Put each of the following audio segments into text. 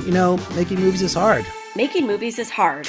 making movies is hard. Making movies is hard.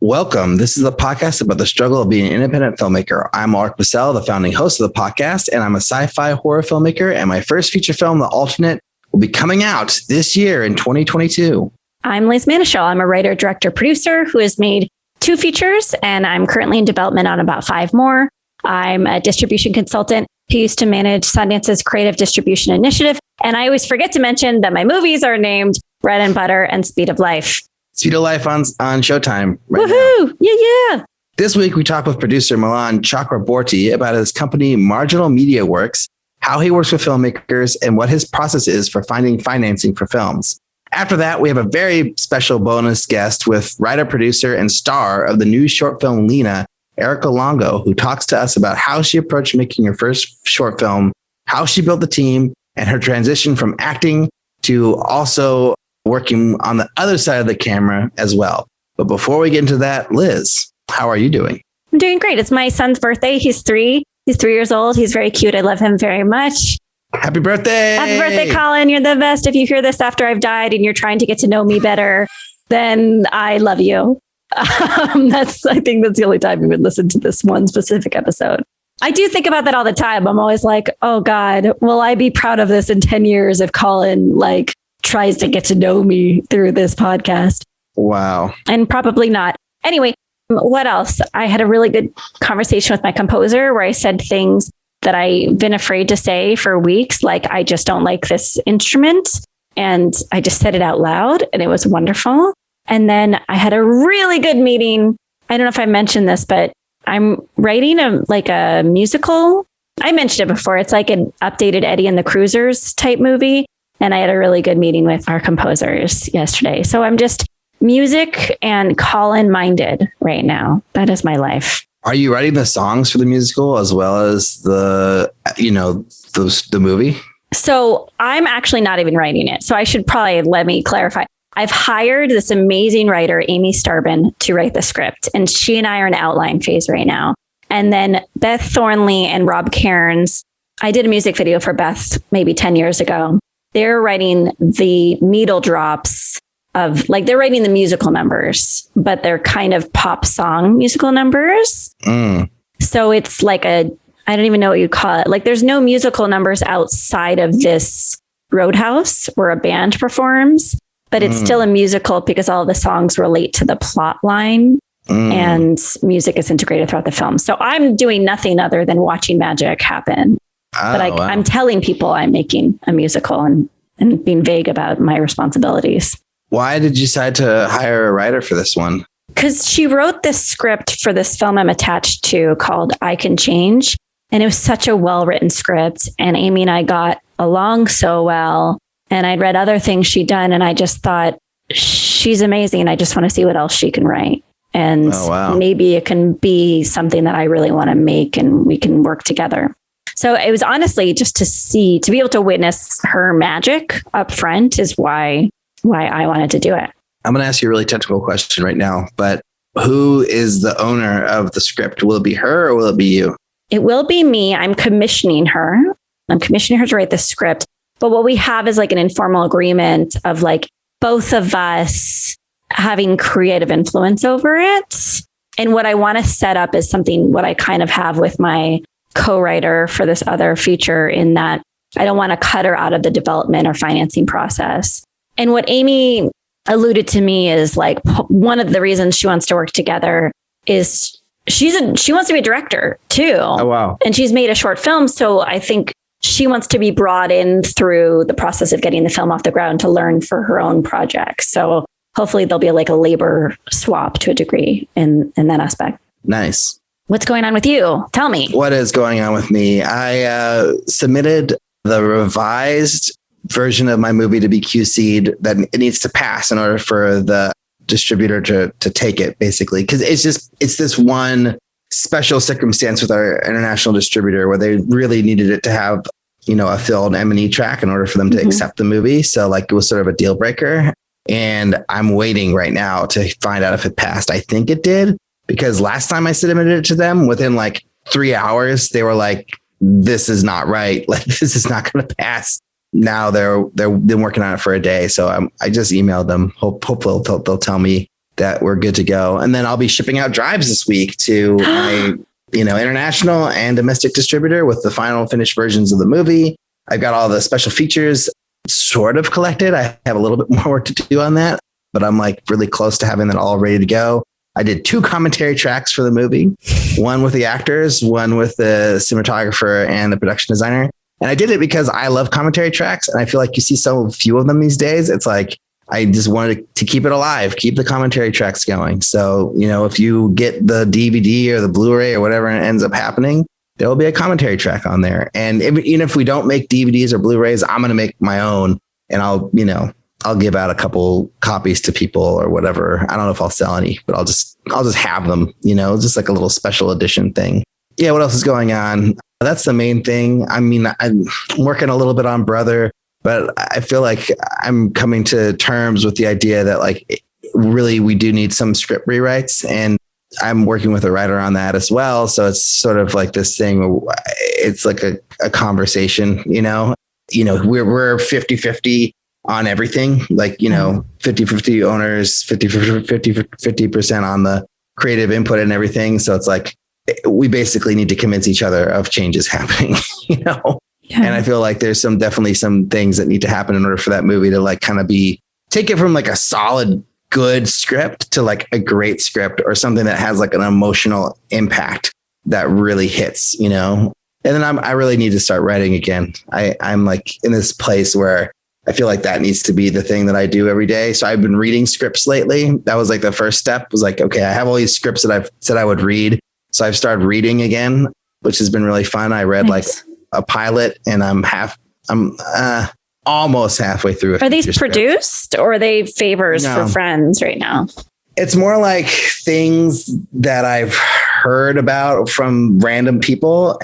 Welcome. This is a podcast about the struggle of being an independent filmmaker. I'm Alrik and Liz, the founding host of the podcast, and I'm a sci-fi horror filmmaker. And my first feature film, The Alternate, will be coming out this year in 2022. I'm Liz Manischel. I'm a writer, director, producer who has made 2 features, and I'm currently in development on about 5 more. I'm a distribution consultant who used to manage Sundance's creative distribution initiative. And I always forget to mention that my movies are named Bread and Butter and Speed of Life. Speed of Life on Showtime right Woohoo! now. Yeah. This week, we talk with producer Milan Chakraborty about his company, Marginal Media Works, how he works with filmmakers, and what his process is for finding financing for films. After that, we have a very special bonus guest with writer, producer, and star of the new short film LINA, Erika Longo, who talks to us about how she approached making her first short film, how she built the team, and her transition from acting to also working on the other side of the camera as well. But before we get into that, Liz, how are you doing? I'm doing great. It's my son's birthday. He's 3. He's 3 years old. He's very cute. I love him very much. Happy birthday. Happy birthday, Colin. You're the best. If you hear this after I've died and you're trying to get to know me better, then I love you. I think that's the only time you would listen to this one specific episode. I do think about that all the time. I'm always like, oh God, will I be proud of this in 10 years if Colin tries to get to know me through this podcast? Wow. And probably not. Anyway, what else? I had a really good conversation with my composer where I said things that I've been afraid to say for weeks, like I just don't like this instrument. And I just said it out loud and it was wonderful. And then I had a really good meeting. I don't know if I mentioned this, but I'm writing a musical. I mentioned it before. It's like an updated Eddie and the Cruisers type movie. And I had a really good meeting with our composers yesterday. So I'm just music and Colin minded right now. That is my life. Are you writing the songs for the musical as well as the movie? So I'm actually not even writing it. So I should probably let me clarify. I've hired this amazing writer, Amy Starbin, to write the script. And she and I are in outline phase right now. And then Beth Thornley and Rob Cairns, I did a music video for Beth maybe 10 years ago. They're writing the needle drops of they're writing the musical numbers, but they're kind of pop song musical numbers. So it's I don't even know what you call it. There's no musical numbers outside of this Roadhouse where a band performs. But it's still a musical because all of the songs relate to the plot line and music is integrated throughout the film. So I'm doing nothing other than watching magic happen. I'm telling people I'm making a musical and being vague about my responsibilities. Why did you decide to hire a writer for this one? Because she wrote this script for this film I'm attached to called I Can Change. And it was such a well-written script. And Amy and I got along so well. And I'd read other things she'd done, and I just thought, she's amazing. I just want to see what else she can write. And maybe it can be something that I really want to make, and we can work together. So it was honestly just to be able to witness her magic up front is why I wanted to do it. I'm going to ask you a really technical question right now, but who is the owner of the script? Will it be her or will it be you? It will be me. I'm commissioning her. To write the script. But what we have is an informal agreement of both of us having creative influence over it. And what I want to set up is what I kind of have with my co-writer for this other feature, in that I don't want to cut her out of the development or financing process. And what Amy alluded to me is one of the reasons she wants to work together is she wants to be a director too. Oh, wow. And she's made a short film. So I think she wants to be brought in through the process of getting the film off the ground to learn for her own projects. So hopefully there'll be a labor swap to a degree in that aspect. Nice. What's going on with you? Tell me. What is going on with me? I submitted the revised version of my movie to be QC'd that it needs to pass in order for the distributor to take it, basically. Because it's this one special circumstance with our international distributor where they really needed it to have, a filled M&E track in order for them to accept the movie. So it was sort of a deal breaker. And I'm waiting right now to find out if it passed. I think it did, because last time I submitted it to them, within 3 hours, they were like, this is not right. This is not going to pass. now they've been working on it for a day. So I just emailed them. Hopefully they'll tell me that we're good to go. And then I'll be shipping out drives this week to my, international and domestic distributor with the final finished versions of the movie. I've got all the special features sort of collected. I have a little bit more work to do on that, but I'm like really close to having that all ready to go. I did 2 commentary tracks for the movie, one with the actors, one with the cinematographer and the production designer. And I did it because I love commentary tracks. And I feel like you see so few of them these days. It's like, I just wanted to keep it alive, keep the commentary tracks going. So, if you get the DVD or the Blu-ray or whatever ends up happening, there will be a commentary track on there. And even if we don't make DVDs or Blu-rays, I'm going to make my own, and I'll give out a couple copies to people or whatever. I don't know if I'll sell any, but I'll just have them, just like a little special edition thing. Yeah. What else is going on? That's the main thing. I mean, I'm working a little bit on Brother, but I feel like I'm coming to terms with the idea that like, really, we do need some script rewrites, and I'm working with a writer on that as well. So it's sort of like this thing. It's like a conversation, we're 50-50 on everything, like, 50-50 owners, 50% on the creative input and everything. So it's like, we basically need to convince each other of changes happening, Yeah. And I feel like there's definitely some things that need to happen in order for that movie to like kind of take it from like a solid, good script to like a great script or something that has like an emotional impact that really hits, And then I really need to start writing again. I'm like in this place where I feel like that needs to be the thing that I do every day. So I've been reading scripts lately. That was like the first step, was like, okay, I have all these scripts that I've said I would read. So I've started reading again, which has been really fun. I read like a pilot, and I'm almost halfway through. Are these produced, or are they favors for friends right now? It's more like things that I've heard about from random people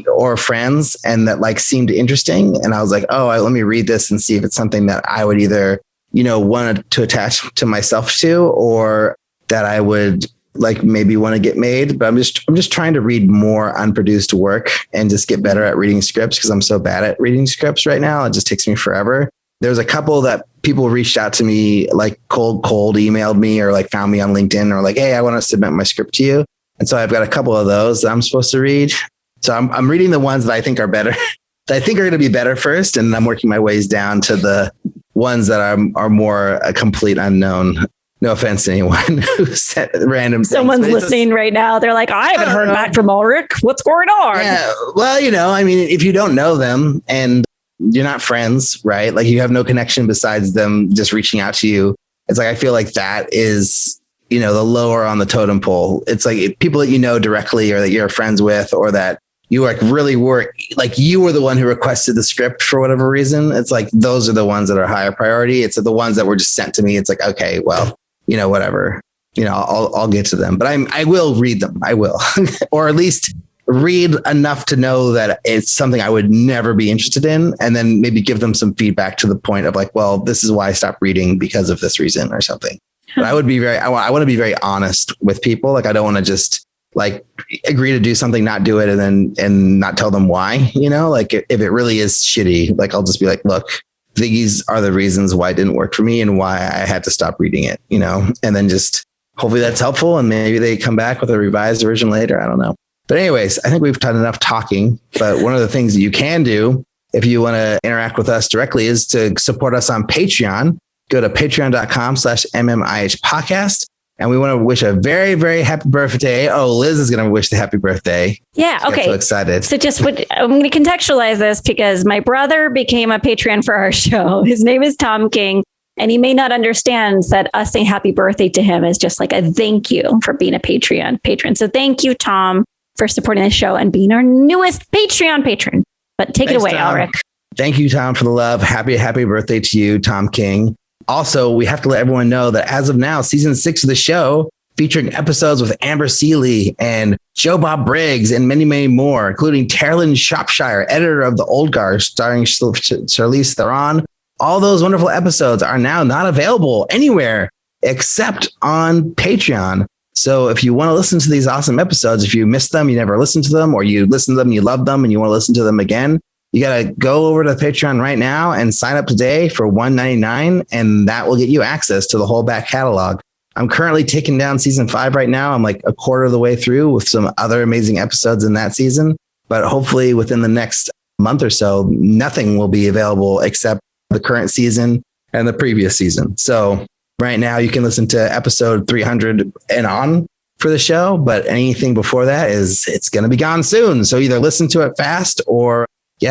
or friends, and that like seemed interesting. And I was like, let me read this and see if it's something that I would either, want to attach to myself to, or that I would like maybe want to get made. But I'm just trying to read more unproduced work and just get better at reading scripts, because I'm so bad at reading scripts right now. It just takes me forever. There's a couple that people reached out to me, like cold emailed me, or like found me on LinkedIn, or like, hey, I want to submit my script to you. And so I've got a couple of those that I'm supposed to read. So I'm reading the ones that I think are better, that I think are going to be better first. And I'm working my ways down to the ones that are more a complete unknown. No offense to anyone who sent random Someone's listening right now. They're like, I haven't heard back from Alrik. What's going on? Yeah, well, I mean, if you don't know them and you're not friends, right? Like you have no connection besides them just reaching out to you. It's like, I feel like that is, the lower on the totem pole. It's like people that you know directly, or that you're friends with, or that you like really were, like you were the one who requested the script for whatever reason. It's like, those are the ones that are higher priority. It's the ones that were just sent to me. It's like, okay, well, whatever, I'll get to them, but I will read them. I will, or at least read enough to know that it's something I would never be interested in. And then maybe give them some feedback to the point of like, well, this is why I stopped reading because of this reason or something. But I want to be very honest with people. Like, I don't want to just like agree to do something, not do it, and not tell them why, like if it really is shitty, like I'll just be like, look, these are the reasons why it didn't work for me and why I had to stop reading it, and then just hopefully that's helpful. And maybe they come back with a revised version later. I don't know. But anyways, I think we've done enough talking. But one of the things that you can do if you want to interact with us directly is to support us on Patreon. Go to patreon.com/MMIH podcast. And we want to wish a very, very happy birthday. Oh, Liz is going to wish the happy birthday. Yeah. Okay. So excited. So I'm going to contextualize this because my brother became a Patreon for our show. His name is Tom King. And he may not understand that us saying happy birthday to him is just like a thank you for being a Patreon patron. So thank you, Tom, for supporting the show and being our newest Patreon patron. But take it away, Tom. Alrik. Thank you, Tom, for the love. Happy birthday to you, Tom King. Also, we have to let everyone know that as of now, season 6 of the show, featuring episodes with Amber Seeley and Joe Bob Briggs and many, many more, including Terlyn Shropshire, editor of The Old Guard, starring Charlize Theron. All those wonderful episodes are now not available anywhere except on Patreon. So if you want to listen to these awesome episodes, if you missed them, you never listened to them, or you listened to them, you love them, and you want to listen to them again, You got to go over to Patreon right now and sign up today for $1.99, and that will get you access to the whole back catalog. I'm currently taking down season 5 right now. I'm like a quarter of the way through with some other amazing episodes in that season. But hopefully within the next month or so, nothing will be available except the current season and the previous season. So right now you can listen to episode 300 and on for the show, but anything before that it's going to be gone soon. So either listen to it fast or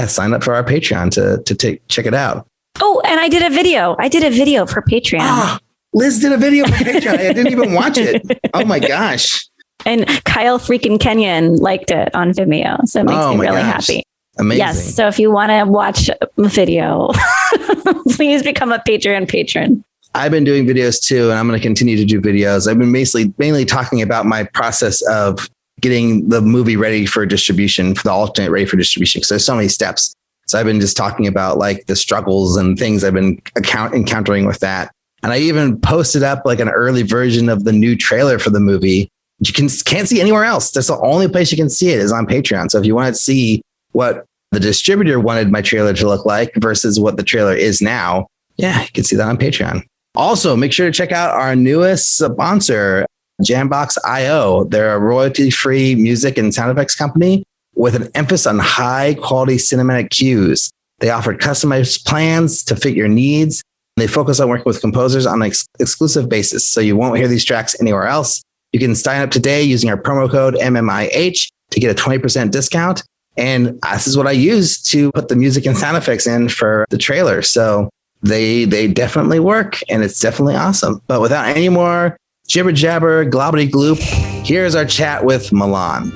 sign up for our Patreon to check it out. Oh, and I did a video. For Patreon. Liz did a video for Patreon. I didn't even watch it. Oh my gosh. And Kyle freaking Kenyon liked it on Vimeo. So it makes me really happy. Amazing. Yes. So if you want to watch the video, please become a Patreon patron. I've been doing videos too, and I'm going to continue to do videos. I've been mainly talking about my process of getting the movie ready for distribution, for the alternate ready for distribution, because there's so many steps. So I've been just talking about like the struggles and things I've been encountering with that. And I even posted up like an early version of the new trailer for the movie. You can't see anywhere else. That's the only place you can see it is on Patreon. So if you want to see what the distributor wanted my trailer to look like versus what the trailer is now, you can see that on Patreon. Also, make sure to check out our newest sponsor, Jambox.io. They're a royalty-free music and sound effects company with an emphasis on high-quality cinematic cues. They offer customized plans to fit your needs. They focus on working with composers on an exclusive basis, so you won't hear these tracks anywhere else. You can sign up today using our promo code MMIH to get a 20% discount. And this is what I use to put the music and sound effects in for the trailer. So they definitely work, and it's definitely awesome. But without any more jibber jabber, globbity gloop, here's our chat with Milan.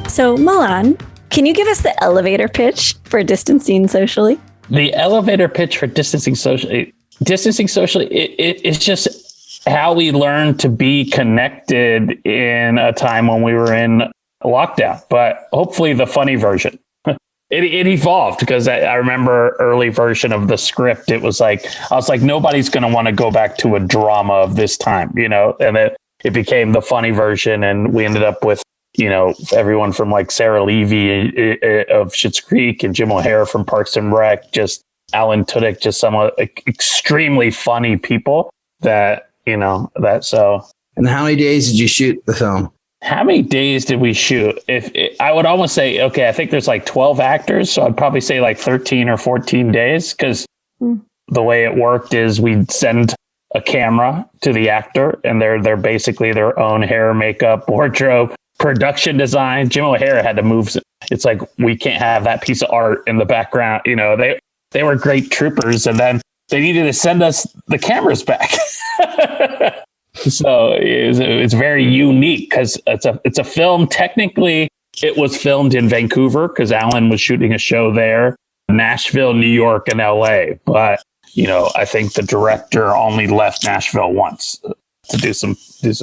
So Milan, can you give us the elevator pitch for distancing socially? The elevator pitch for distancing socially, it's just how we learn to be connected in a time when we were in lockdown, but hopefully the funny version. It evolved because I remember early version of the script. I was like, nobody's going to want to go back to a drama of this time, and it became the funny version. And we ended up with, everyone from like Sarah Levy of Schitt's Creek and Jim O'Hare from Parks and Rec, just Alan Tudyk, just some extremely funny people that. And how many days did you shoot the film? How many days did we shoot? I would almost say, okay, I think there's like 12 actors. So I'd probably say like 13 or 14 days because the way it worked is we'd send a camera to the actor and they're basically their own hair, makeup, wardrobe, production design. Jim O'Hare had to move. It's like, we can't have that piece of art in the background. They were great troopers, and then they needed to send us the cameras back. So it's very unique because it's a film. Technically, it was filmed in Vancouver because Alan was shooting a show there, Nashville, New York, and LA. But I think the director only left Nashville once to do some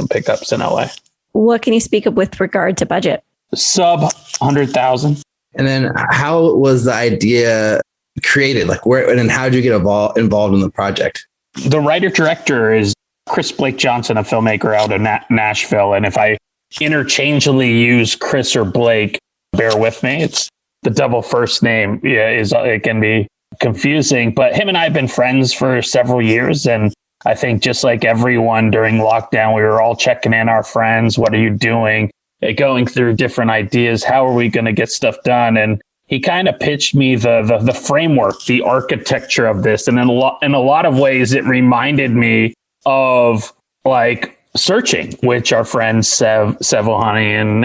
pickups in LA. What can you speak of with regard to budget? Sub 100,000. And then how was the idea created? Like where and how did you get involved in the project? The writer-director is Chris Blake Johnson, a filmmaker out of Nashville. And if I interchangeably use Chris or Blake, bear with me. It's the double first name. It can be confusing. But him and I have been friends for several years. And I think just like everyone during lockdown, we were all checking in our friends. What are you doing? Going through different ideas. How are we going to get stuff done? And he kind of pitched me the framework, the architecture of this. And in a lot of ways, it reminded me of like Searching, which our friends Sev Ohani and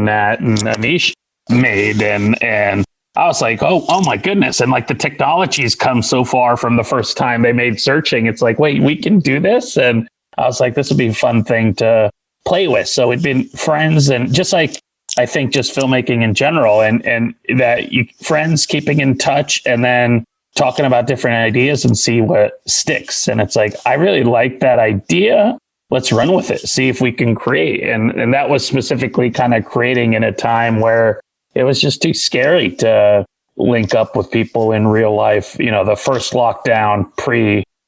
Nat and Anish made, and I was like, oh my goodness, and like the technology's come so far from the first time they made Searching. It's like, wait, we can do this, and I was like, this would be a fun thing to play with. So we'd been friends, and just like I think just filmmaking in general, and that friends keeping in touch, and then talking about different ideas and see what sticks. And it's like, I really like that idea. Let's run with it. See if we can create. And that was specifically kind of creating in a time where it was just too scary to link up with people in real life. The first lockdown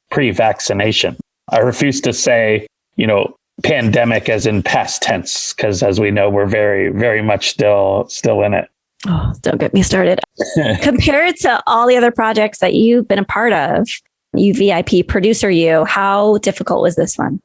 pre-vaccination. I refuse to say, pandemic as in past tense, because as we know, we're very, very much still in it. Oh, don't get me started. Compared to all the other projects that you've been a part of, you VIP producer, how difficult was this one?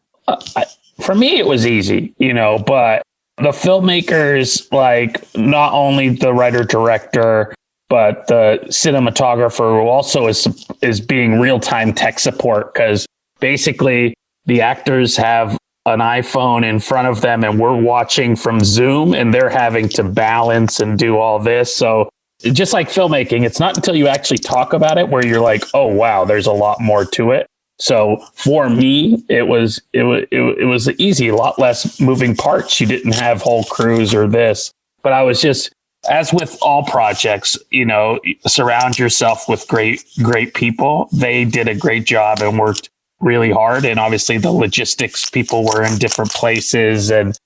For me, it was easy, but the filmmakers, like not only the writer director, but the cinematographer who also is being real-time tech support, because basically the actors have an iPhone in front of them and we're watching from Zoom and they're having to balance and do all this. So just like filmmaking, it's not until you actually talk about it where you're like, oh, wow, there's a lot more to it. So for me, it was easy, a lot less moving parts. You didn't have whole crews or this, but I was just, as with all projects, surround yourself with great people. They did a great job and worked really hard. And obviously the logistics people were in different places and,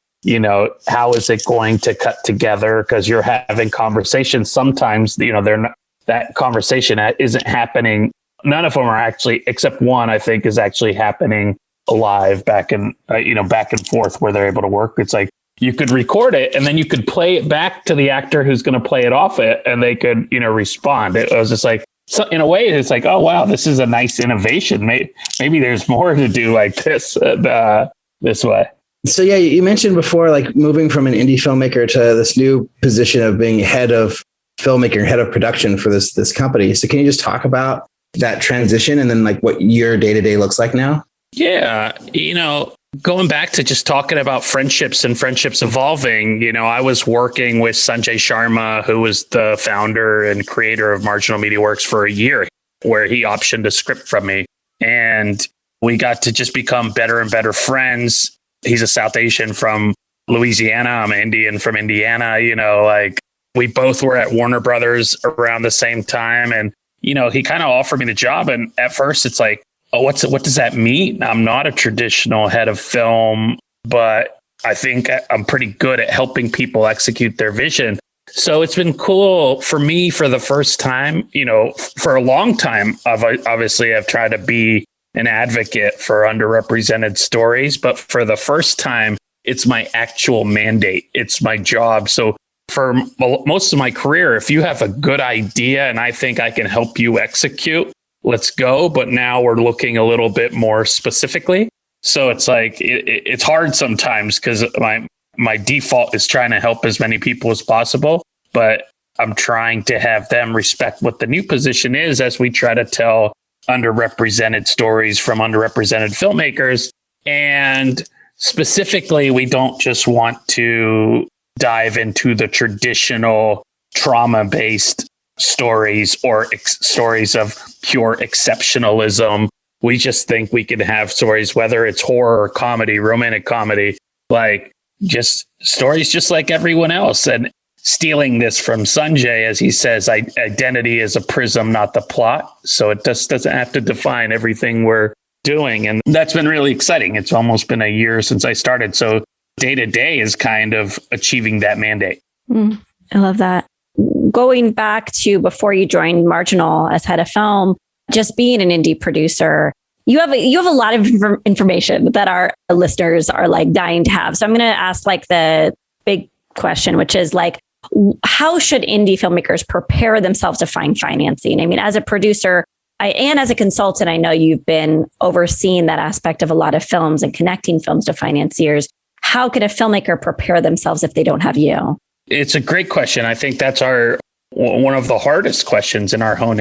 how is it going to cut together? Because you're having conversations. Sometimes, they're not, that conversation isn't happening. None of them are actually, except one, I think, is actually happening live back and forth where they're able to work. It's like you could record it and then you could play it back to the actor who's going to play it off it and they could, respond. It was just like, so in a way, it's like, oh, wow, this is a nice innovation. Maybe there's more to do like this way. So, yeah, you mentioned before, like moving from an indie filmmaker to this new position of being head of filmmaker, head of production for this company. So can you just talk about that transition and then like what your day-to-day looks like now? Yeah. Going back to just talking about friendships and friendships evolving, I was working with Sanjay Sharma, who was the founder and creator of Marginal Media Works for a year, where he optioned a script from me. And we got to just become better and better friends. He's a South Asian from Louisiana. I'm an Indian from Indiana. We both were at Warner Brothers around the same time. And, he kind of offered me the job. And at first it's like, oh, what does that mean? I'm not a traditional head of film, but I think I'm pretty good at helping people execute their vision. So it's been cool for me for the first time, for a long time. I've tried to be an advocate for underrepresented stories, but for the first time, it's my actual mandate. It's my job. So for most of my career, if you have a good idea and I think I can help you execute, let's go. But now we're looking a little bit more specifically. So it's like, it's hard sometimes because my default is trying to help as many people as possible, but I'm trying to have them respect what the new position is as we try to tell underrepresented stories from underrepresented filmmakers. And specifically, we don't just want to dive into the traditional trauma-based stories or stories of pure exceptionalism. We just think we could have stories, whether it's horror or comedy, romantic comedy, like just stories just like everyone else. And stealing this from Sanjay, as he says, identity is a prism, not the plot. So it just doesn't have to define everything we're doing. And that's been really exciting. It's almost been a year since I started. So day to day is kind of achieving that mandate. I love that. Going back to before you joined Marginal as head of film, just being an indie producer, you have a lot of information that our listeners are like dying to have. So I'm going to ask like the big question, which is like, how should indie filmmakers prepare themselves to find financing? I mean, as a producer and as a consultant, I know you've been overseeing that aspect of a lot of films and connecting films to financiers. How can a filmmaker prepare themselves if they don't have you? It's a great question. I think that's one of the hardest questions in our own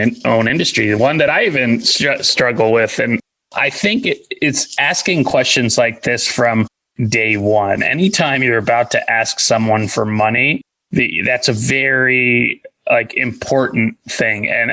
industry, the one that I even struggle with. And I think it's asking questions like this from day one. Anytime you're about to ask someone for money, that's a very important thing. And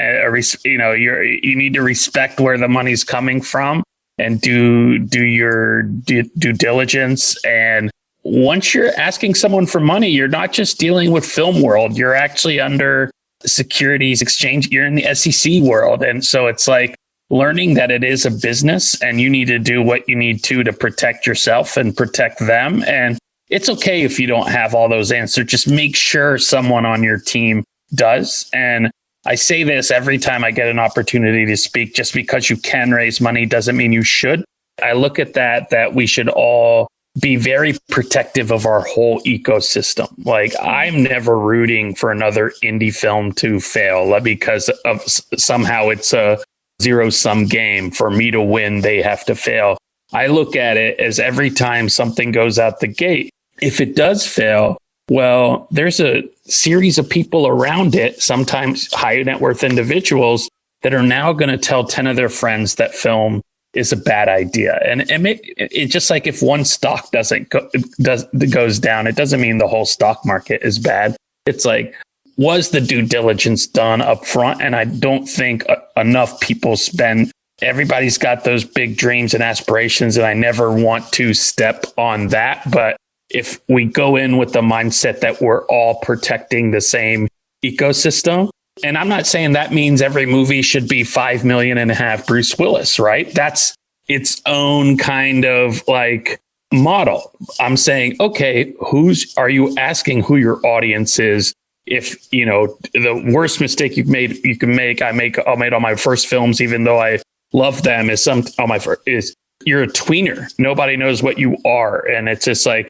you need to respect where the money's coming from and do your due diligence. And once you're asking someone for money, you're not just dealing with film world. You're actually under securities exchange. You're in the SEC world. And so it's like learning that it is a business and you need to do what you need to protect yourself and protect them. And it's okay if you don't have all those answers. Just make sure someone on your team does. And I say this every time I get an opportunity to speak. Just because you can raise money doesn't mean you should. I look at that we should all be very protective of our whole ecosystem. Like, I'm never rooting for another indie film to fail because of somehow it's a zero-sum game. For me to win, they have to fail. I look at it as every time something goes out the gate, if it does fail, well, there's a series of people around it, sometimes high net worth individuals, that are now going to tell 10 of their friends that film is a bad idea. And it's just like, if one stock goes down, it doesn't mean the whole stock market is bad. It's like, was the due diligence done up front? And I don't think enough people spend. Everybody's got those big dreams and aspirations, and I never want to step on that. But if we go in with the mindset that we're all protecting the same ecosystem, and I'm not saying that means every movie should be 5 million and have Bruce Willis, right? That's its own kind of like model. I'm saying, okay, are you asking who your audience is? If, you know, the worst mistake you can make, I made all my first films, even though I love them, is you're a tweener. Nobody knows what you are. And it's just like,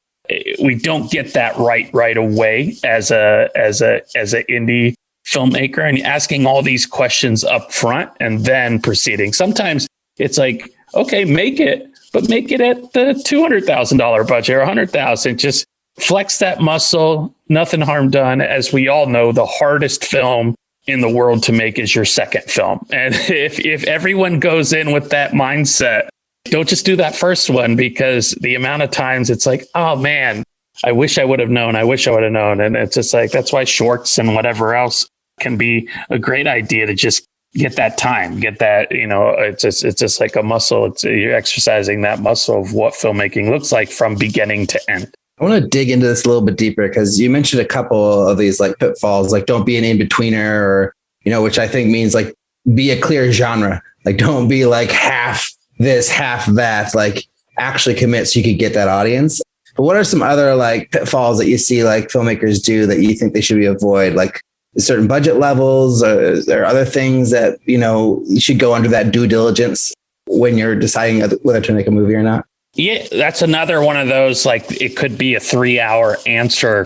we don't get that right away as a indie filmmaker, and asking all these questions up front and then proceeding. Sometimes it's like, okay, make it, but make it at the $200,000 budget or $100,000. Just flex that muscle. Nothing harm done. As we all know, the hardest film in the world to make is your second film. And if everyone goes in with that mindset, don't just do that first one, because the amount of times it's like, oh man, I wish I would have known. And it's just like, that's why shorts and whatever else can be a great idea, to just get that time, get that, you know, it's just like a muscle. You're exercising that muscle of what filmmaking looks like from beginning to end. I want to dig into this a little bit deeper, because you mentioned a couple of these like pitfalls, like don't be an in-betweener, or, you know, which I think means like be a clear genre. Like, don't be like half this, half that, like actually commit so you could get that audience. But what are some other like pitfalls that you see like filmmakers do that you think they should avoid? Like certain budget levels, or is there other things that, you know, you should go under that due diligence when you're deciding whether to make a movie or not? Yeah, that's another one of those, like, it could be a 3-hour answer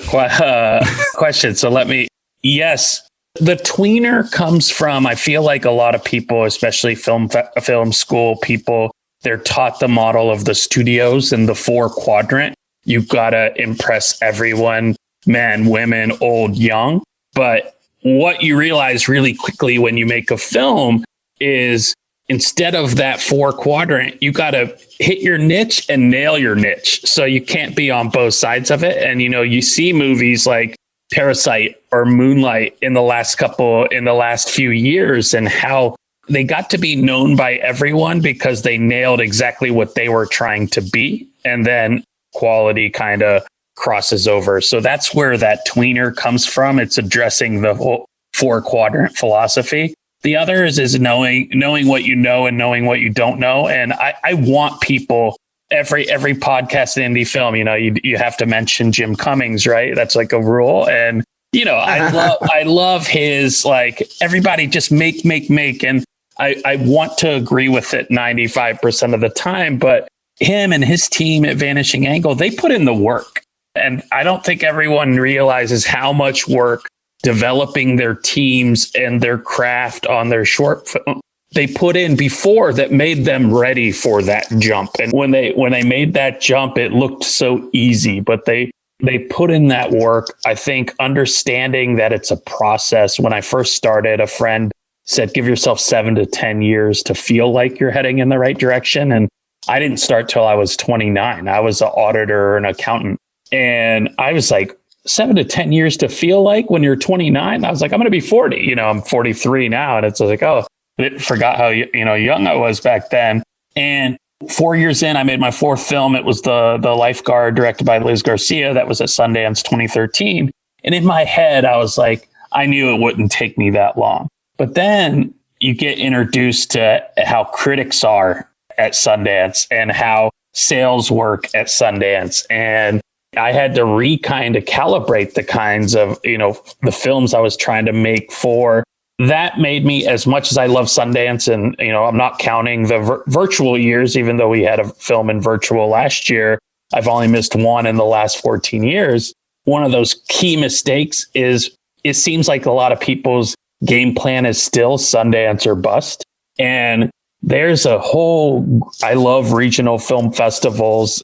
question. So yes, the tweener comes from, I feel like a lot of people, especially film school people, they're taught the model of the studios and the 4-quadrant. You've got to impress everyone, men, women, old, young. But what you realize really quickly when you make a film is, instead of that 4-quadrant, you got to hit your niche and nail your niche. So you can't be on both sides of it. And, you know, you see movies like Parasite or Moonlight in the last few years, and how they got to be known by everyone because they nailed exactly what they were trying to be. And then quality kind of crosses over. So that's where that tweener comes from. It's addressing the whole 4-quadrant philosophy. The other is knowing what you know and knowing what you don't know. And I want people, every podcast in indie film, you know, you have to mention Jim Cummings, right? That's like a rule. And, you know, I love his, like, everybody just make. And I want to agree with it 95% of the time, but him and his team at Vanishing Angle, they put in the work. And I don't think everyone realizes how much work developing their teams and their craft on their short film they put in before that made them ready for that jump. And when they made that jump, it looked so easy, but they put in that work. I think understanding that it's a process. When I first started, a friend said, give yourself 7 to 10 years to feel like you're heading in the right direction. And I didn't start till I was 29. I was an auditor and accountant. And I was like, 7 to 10 years to feel like when you're 29. I was like, I'm going to be 40. You know, I'm 43 now. And it's like, oh, I forgot how, you know, young I was back then. And 4 years in, I made my 4th film. It was the Lifeguard, directed by Liz Garcia. That was at Sundance 2013. And in my head, I was like, I knew it wouldn't take me that long. But then you get introduced to how critics are at Sundance and how sales work at Sundance. And I had to kind of calibrate the kinds of, you know, the films I was trying to make for. That made me, as much as I love Sundance, and, you know, I'm not counting the virtual years, even though we had a film in virtual last year, I've only missed one in the last 14 years. One of those key mistakes is it seems like a lot of people's game plan is still Sundance or bust. And there's a whole, I love regional film festivals,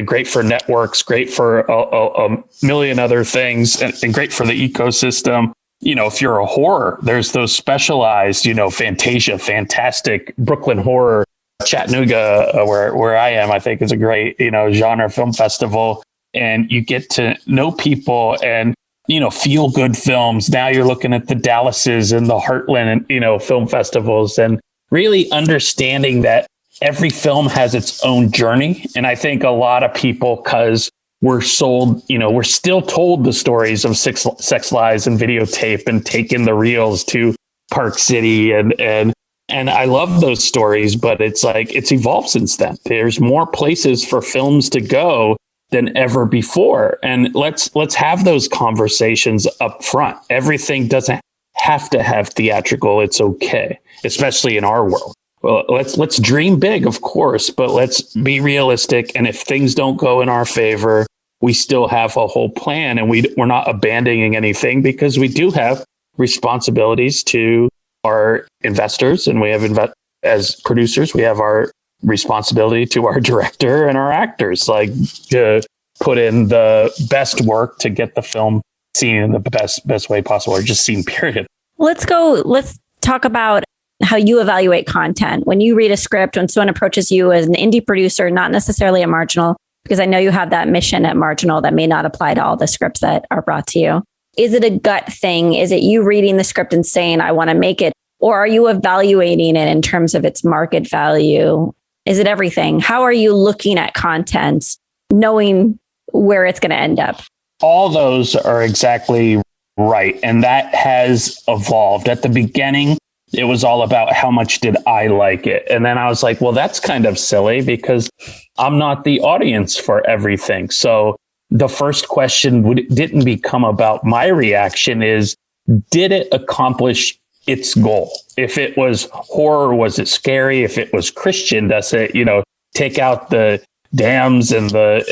great for networks, great for a million other things, and great for the ecosystem. You know, if you're a horror, there's those specialized, you know, Fantasia, fantastic Brooklyn horror, Chattanooga, where I am, I think is a great, you know, genre film festival. And you get to know people and, you know, feel good films. Now you're looking at the Dallases and the Heartland, you know, film festivals, and really understanding that every film has its own journey. And I think a lot of people, because we're sold, you know, we're still told the stories of sex lies and videotape and taking the reels to Park City. And I love those stories, but it's like, it's evolved since then. There's more places for films to go than ever before. And let's have those conversations up front. Everything doesn't have to have theatrical. It's okay, especially in our world. Well, let's dream big, of course, but let's be realistic. And if things don't go in our favor, we still have a whole plan, and we're not abandoning anything, because we do have responsibilities to our investors, and we have as producers, we have our responsibility to our director and our actors, like to put in the best work to get the film seen in the best way possible, or just seen, period. Let's talk about how you evaluate content. When you read a script, when someone approaches you as an indie producer, not necessarily a Marginal, because I know you have that mission at Marginal that may not apply to all the scripts that are brought to you. Is it a gut thing? Is it you reading the script and saying, I want to make it? Or are you evaluating it in terms of its market value? Is it everything? How are you looking at content, knowing where it's going to end up? All those are exactly right. And that has evolved. At the beginning, it was all about how much did I like it? And then I was like, well, that's kind of silly, because I'm not the audience for everything. So the first question didn't become about my reaction, is, did it accomplish its goal? If it was horror, was it scary? If it was Christian, does it, you know, take out the dams and all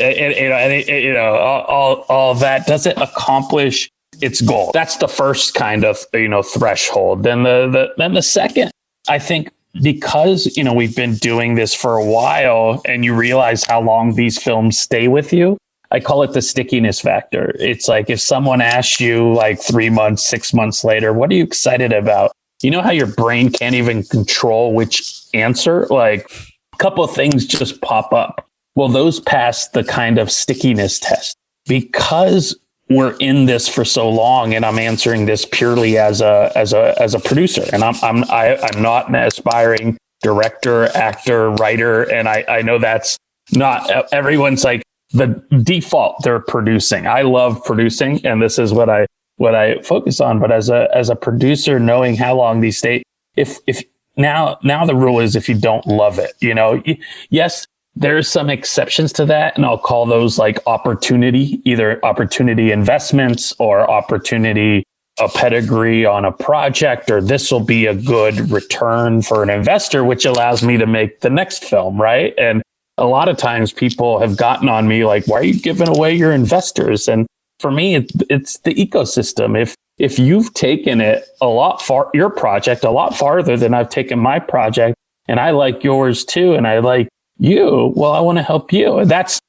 that? Does it accomplish its goal? That's the first kind of, you know, threshold. Then the second, I think, because, you know, we've been doing this for a while, and you realize how long these films stay with you. I call it the stickiness factor. It's like, if someone asks you like 3 months, 6 months later, what are you excited about? You know how your brain can't even control which answer? Like, a couple of things just pop up. Well, those pass the kind of stickiness test, because we're in this for so long, and I'm answering this purely as a producer, and I'm not an aspiring director, actor, writer, and I know that's not everyone's like the default. They're producing. I love producing, and this is what I focus on. But as a producer, knowing how long these stay, if now the rule is, if you don't love it, you know, yes. There's some exceptions to that, and I'll call those like either opportunity investments or opportunity, a pedigree on a project, or this will be a good return for an investor, which allows me to make the next film, right? And a lot of times people have gotten on me like, why are you giving away your investors? And for me, it's the ecosystem. If you've taken it your project a lot farther than I've taken my project, and I like yours too, and I like you, well, I want to help you. That's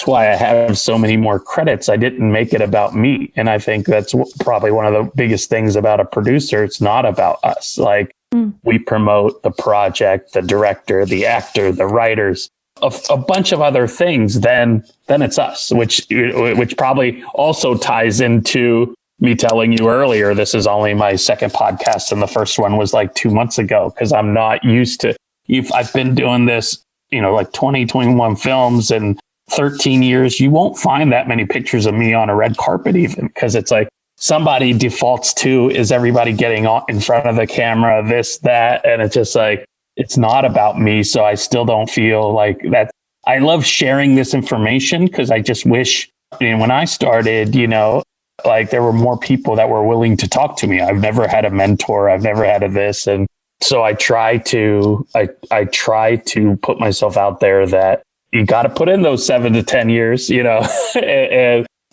why I have so many more credits. I didn't make it about me. And I think that's probably one of the biggest things about a producer. It's not about us. Like, we promote the project, the director, the actor, the writers, a bunch of other things. Then it's us, which probably also ties into me telling you earlier, this is only my second podcast, and the first one was like 2 months ago, because I'm not used to, I've been doing this, you know, like 20, 21 films and 13 years, you won't find that many pictures of me on a red carpet, even, because it's like somebody defaults to, is everybody getting on in front of the camera, this, that. And it's just like, it's not about me. So I still don't feel like that. I love sharing this information, because I just wish, when I started, you know, like there were more people that were willing to talk to me. I've never had a mentor. I've never had this. And so I try to put myself out there that, you got to put in those 7 to 10 years,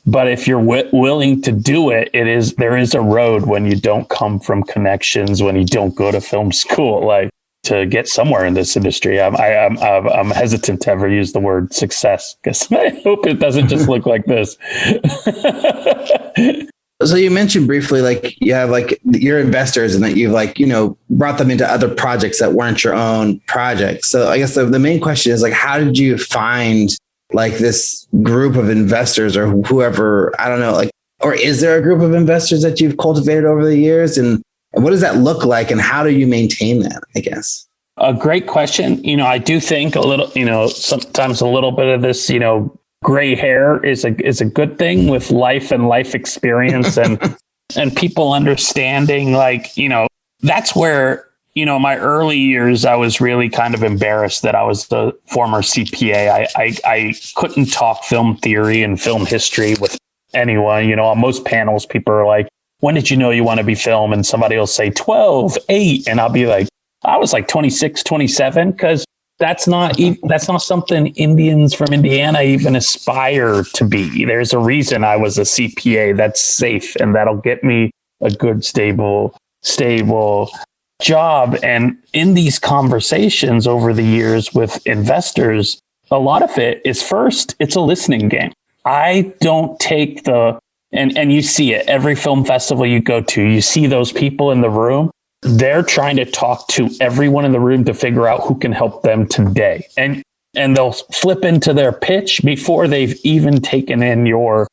but if you're willing to do it, there is a road when you don't come from connections, when you don't go to film school, like to get somewhere in this industry. I'm hesitant to ever use the word success because I hope it doesn't just look like this. So you mentioned briefly, like you have like your investors and that you've like, brought them into other projects that weren't your own projects. So I guess the main question is like, how did you find like this group of investors or whoever, I don't know, like, or is there a group of investors that you've cultivated over the years? And what does that look like? And how do you maintain that, I guess? A great question. I do think a little, sometimes a little bit of this, gray hair is a good thing with life and life experience and people understanding, like, that's where, my early years, I was really kind of embarrassed that I was the former CPA. I couldn't talk film theory and film history with anyone. On most panels, people are like, when did you know you want to be film? And somebody will say 12, 8. And I'll be like, I was like 26, 27, because that's not something Indians from Indiana even aspire to be. There's a reason I was a CPA. That's safe. And that'll get me a good, stable job. And in these conversations over the years with investors, a lot of it is first, it's a listening game. I don't take and you see it every film festival you go to, you see those people in the room. They're trying to talk to everyone in the room to figure out who can help them today. And they'll flip into their pitch before they've even taken in your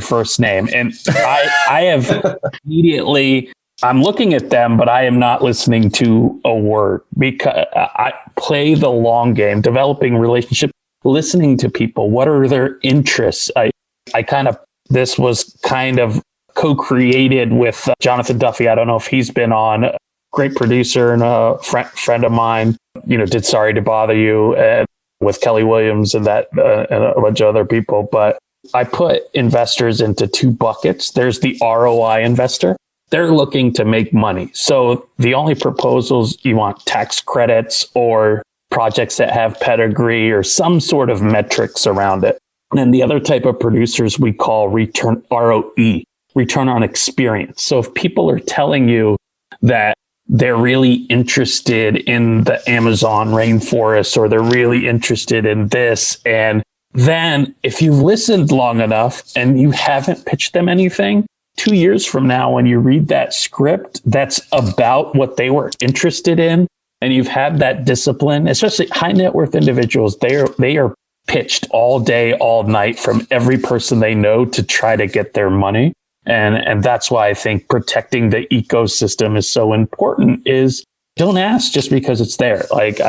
first name. And I have immediately, I'm looking at them, but I am not listening to a word because I play the long game, developing relationship, listening to people. What are their interests? This was kind of co-created with Jonathan Duffy. I don't know if he's been on. A great producer and a friend of mine, did Sorry to Bother You with Kelly Williams and and a bunch of other people. But I put investors into 2 buckets. There's the ROI investor. They're looking to make money. So the only proposals you want tax credits or projects that have pedigree or some sort of metrics around it. And then the other type of producers we call return ROE, return on experience. So if people are telling you that they're really interested in the Amazon rainforest or they're really interested in this, and then if you've listened long enough and you haven't pitched them anything, 2 years from now, when you read that script that's about what they were interested in, and you've had that discipline, especially high net worth individuals, they are pitched all day, all night from every person they know to try to get their money. And that's why I think protecting the ecosystem is so important, is don't ask just because it's there. Like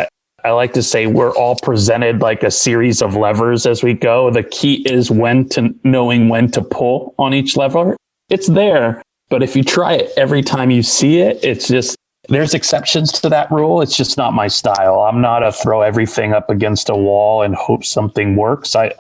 I like to say, we're all presented like a series of levers as we go. The key is knowing when to pull on each lever. It's there, but if you try it every time you see it, it's just, there's exceptions to that rule. It's just not my style. I'm not a throw everything up against a wall and hope something works. I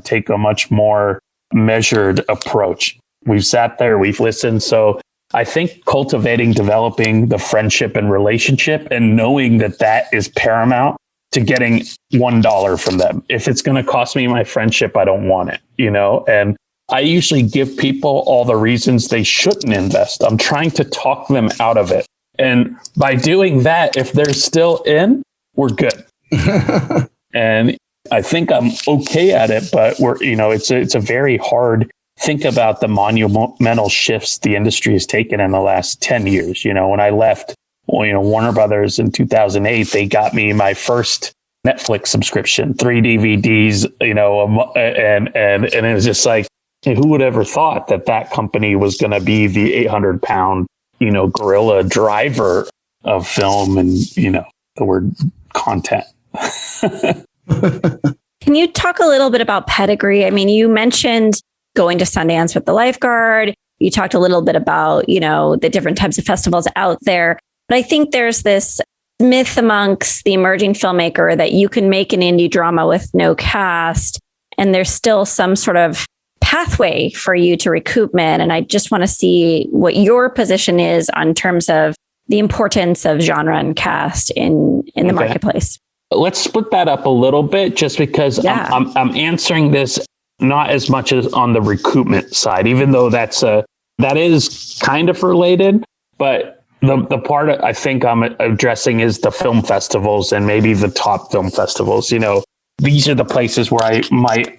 take a much more measured approach. We've sat there, we've listened. So I think cultivating, developing the friendship and relationship and knowing that is paramount to getting $1 from them. If it's going to cost me my friendship, I don't want it, and I usually give people all the reasons they shouldn't invest. I'm trying to talk them out of it. And by doing that, if they're still in, we're good. And I think I'm okay at it, but it's a very hard, think about the monumental shifts the industry has taken in the last 10 years. When I left, Warner Brothers in 2008, they got me my first Netflix subscription, 3 DVDs, and it was just like, who would ever thought that company was going to be the 800-pound, gorilla driver of film and, the word content. Can you talk a little bit about pedigree? I mean, you mentioned going to Sundance with the lifeguard. You talked a little bit about, the different types of festivals out there. But I think there's this myth amongst the emerging filmmaker that you can make an indie drama with no cast, and there's still some sort of pathway for you to recoupment. And I just want to see what your position is on terms of the importance of genre and cast in the marketplace. let's split that up a little bit, just because I'm answering this not as much as on the recoupment side, even though that is kind of related. But the part I think I'm addressing is the film festivals, and maybe the top film festivals. These are the places where I might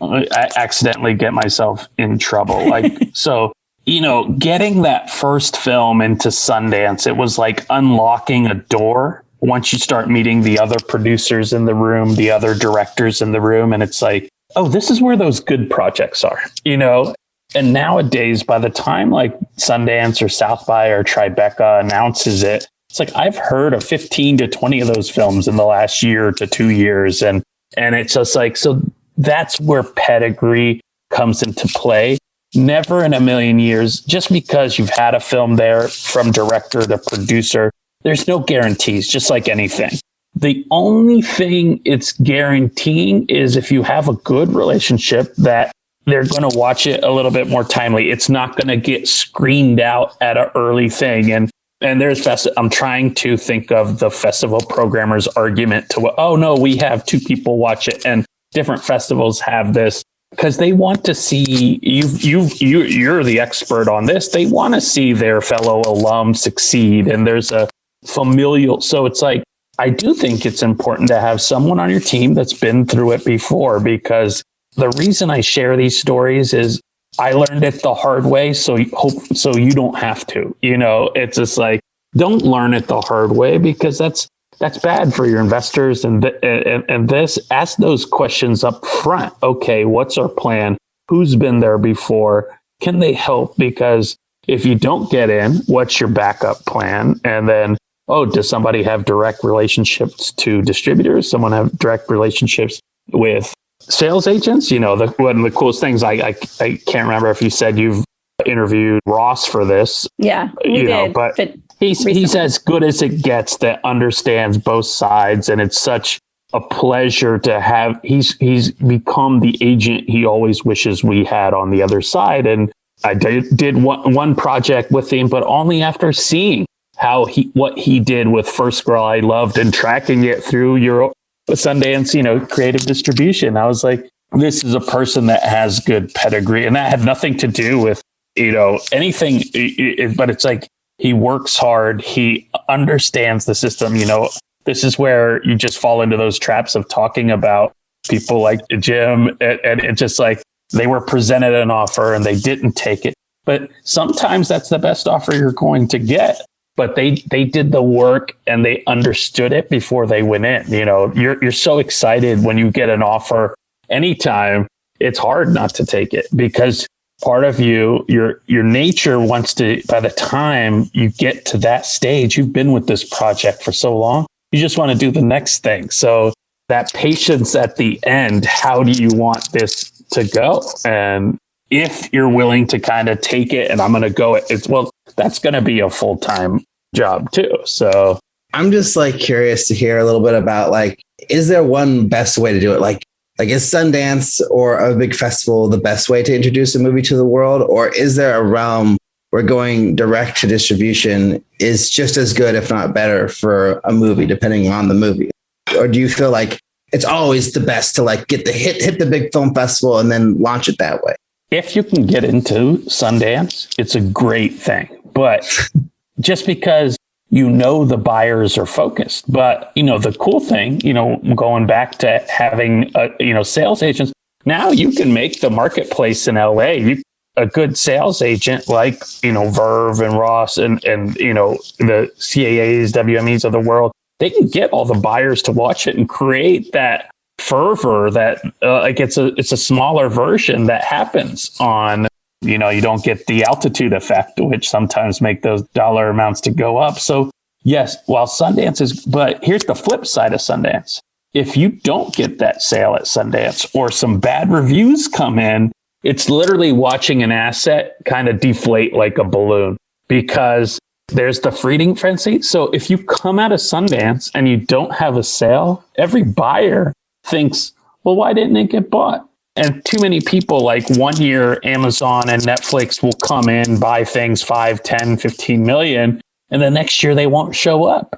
accidentally get myself in trouble. So, getting that first film into Sundance, it was like unlocking a door. Once you start meeting the other producers in the room, the other directors in the room, and it's like, oh, this is where those good projects are, And nowadays, by the time like Sundance or South by or Tribeca announces it, it's like I've heard of 15 to 20 of those films in the last year to 2 years. And it's just like, so that's where pedigree comes into play. Never in a million years, just because you've had a film there from director to producer, there's no guarantees, just like anything. The only thing it's guaranteeing is if you have a good relationship, that they're going to watch it a little bit more timely. It's not going to get screened out at an early thing. And I'm trying to think of the festival programmer's argument to, oh no, we have 2 people watch it, and different festivals have this, because they want to see you're the expert on this. They want to see their fellow alum succeed. And there's a familial. So it's like, I do think it's important to have someone on your team that's been through it before, because the reason I share these stories is I learned it the hard way. So you don't have to, it's just like, don't learn it the hard way, because that's bad for your investors. And this, ask those questions up front. Okay, what's our plan? Who's been there before? Can they help? Because if you don't get in, what's your backup plan? And then, does somebody have direct relationships to distributors? Someone have direct relationships with sales agents? One of the coolest things, I can't remember if you said you've interviewed Ross for this. Yeah, we did, but he's as good as it gets, that understands both sides. And it's such a pleasure to have, he's become the agent he always wishes we had on the other side. And I did one project with him, but only after seeing what he did with First Girl I Loved and tracking it through Sundance, creative distribution. I was like, this is a person that has good pedigree, and that had nothing to do with, anything, but it's like, he works hard. He understands the system. This is where you just fall into those traps of talking about people like Jim, and it's just like, they were presented an offer and they didn't take it. But sometimes that's the best offer you're going to get. But they did the work and they understood it before they went in. You're so excited when you get an offer anytime. It's hard not to take it, because part of your nature wants to, by the time you get to that stage, you've been with this project for so long, you just want to do the next thing. So that patience at the end, how do you want this to go? And if you're willing to kind of take it and I'm going to go, that's going to be a full-time job too. So I'm just curious to hear a little bit about is there one best way to do it? Like is Sundance or a big festival the best way to introduce a movie to the world? Or is there a realm where going direct to distribution is just as good, if not better, for a movie, depending on the movie? Or do you feel like it's always the best to get the hit the big film festival and then launch it that way? If you can get into Sundance, it's a great thing. But just because the buyers are focused. But, the cool thing, going back to having, sales agents, now you can make the marketplace in LA. A good sales agent like, Verve and Ross and the CAAs, WMEs of the world, they can get all the buyers to watch it and create that fervor that it's a smaller version that happens on, you don't get the altitude effect, which sometimes make those dollar amounts to go up. So yes, while Sundance is, but here's the flip side of Sundance. If you don't get that sale at Sundance or some bad reviews come in, it's literally watching an asset kind of deflate like a balloon, because there's the feeding frenzy. So if you come out of Sundance and you don't have a sale, every buyer thinks, well, why didn't it get bought? And too many people, 1 year, Amazon and Netflix will come in, buy things 5, 10, 15 million. and the next year they won't show up.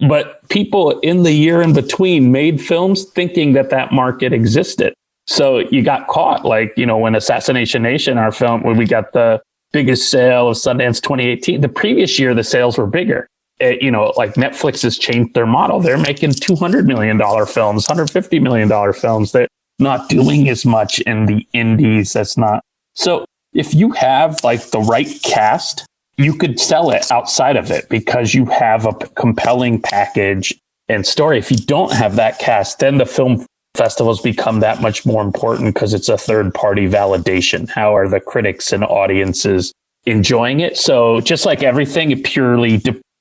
But people in the year in between made films thinking that market existed. So you got caught, like, when Assassination Nation, our film, when we got the biggest sale of Sundance 2018, the previous year, the sales were bigger. Like Netflix has changed their model. They're making $200 million films, $150 million films. They're not doing as much in the indies. So if you have like the right cast, you could sell it outside of it because you have a compelling package and story. If you don't have that cast, then the film festivals become that much more important because it's a third party validation. How are the critics and audiences enjoying it? So just like everything,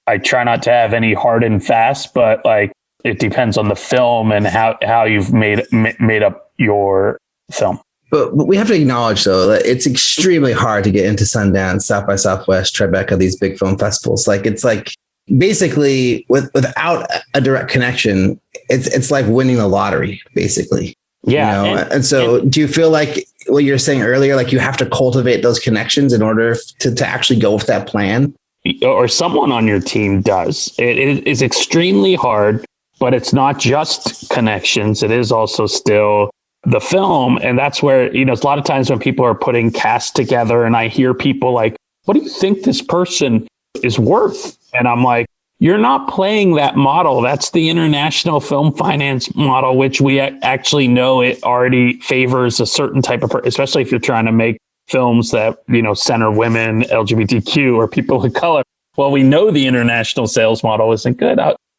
I try not to have any hard and fast, but like it depends on the film and how you've made up your film. But we have to acknowledge, though, that it's extremely hard to get into Sundance, South by Southwest, Tribeca, these big film festivals. Like, it's like basically without a direct connection, it's like winning the lottery, basically. Yeah. And so do you feel like what you're saying earlier, like you have to cultivate those connections in order to actually go with that plan? Or someone on your team does. It is extremely hard, but it's not just connections. It is also still the film. And that's where, a lot of times when people are putting casts together and I hear people like, what do you think this person is worth? And I'm like, you're not playing that model. That's the international film finance model, which we actually know it already favors a certain type of person, especially if you're trying to make films that, center women, LGBTQ, or people of color. Well, we know the international sales model isn't good.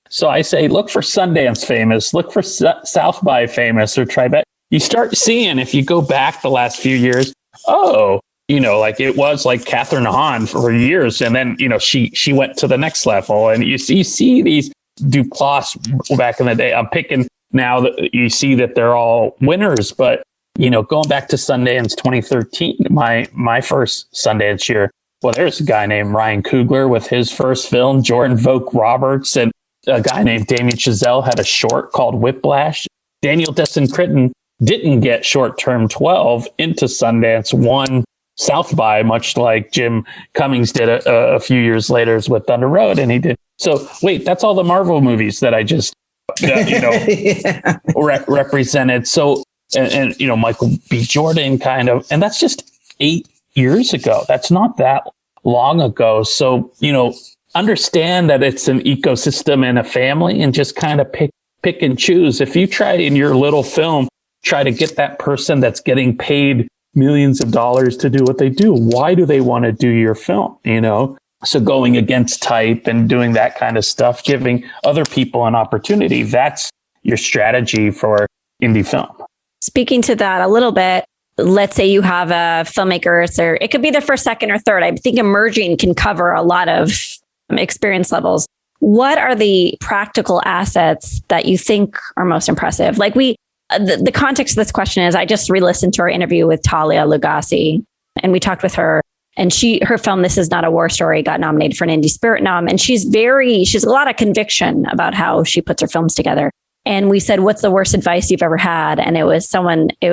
So I say, look for Sundance famous, look for South by famous or Tribeca. You start seeing, if you go back the last few years, like it was like Catherine Hahn for years. And then, she went to the next level. And you see these Duplass back in the day. I'm picking now that you see that they're all winners. But, going back to Sundance 2013, my first Sundance year, well, there's a guy named Ryan Coogler with his first film, Jordan Vogt Roberts, and a guy named Damien Chazelle had a short called Whiplash. Daniel Destin Critton didn't get short-term 12 into Sundance, won South by, much like Jim Cummings did a few years later with Thunder Road, and he did. So wait, that's all the Marvel movies that I just, yeah. Represented. So, and Michael B. Jordan kind of, and that's just 8 years ago. That's not that long ago. So, understand that it's an ecosystem and a family and just kind of pick and choose. If you try in your little film, try to get that person that's getting paid millions of dollars to do what they do. Why do they want to do your film? So going against type and doing that kind of stuff, giving other people an opportunity, that's your strategy for indie film. Speaking to that a little bit, let's say you have a filmmaker, or it could be the first, second, or third. I think emerging can cover a lot of experience levels. What are the practical assets that you think are most impressive? Like the context of this question is I just re-listened to our interview with Talia Lugassi, and we talked with her, and her film, This Is Not a War Story, got nominated for an Indie Spirit nom. And she's a a lot of conviction about how she puts her films together. And we said, what's the worst advice you've ever had? And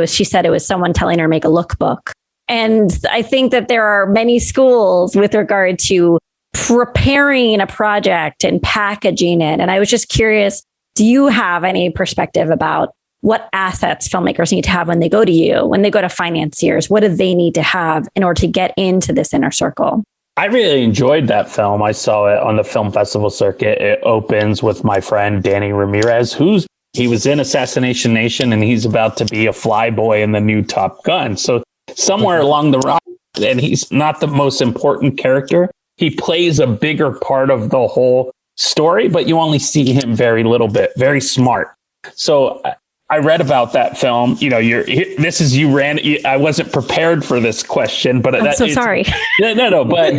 she said it was someone telling her to make a lookbook. And I think that there are many schools with regard to preparing a project and packaging it. And I was just curious, do you have any perspective about what assets filmmakers need to have when they go to you, when they go to financiers? What do they need to have in order to get into this inner circle? I really enjoyed that film. I saw it on the film festival circuit. It opens with my friend Danny Ramirez, he was in Assassination Nation, and he's about to be a flyboy in the new Top Gun. So somewhere along the ride, and he's not the most important character. He plays a bigger part of the whole story, but you only see him very little bit. Very smart. So I read about that film. I wasn't prepared for this question, but I'm so sorry. No. But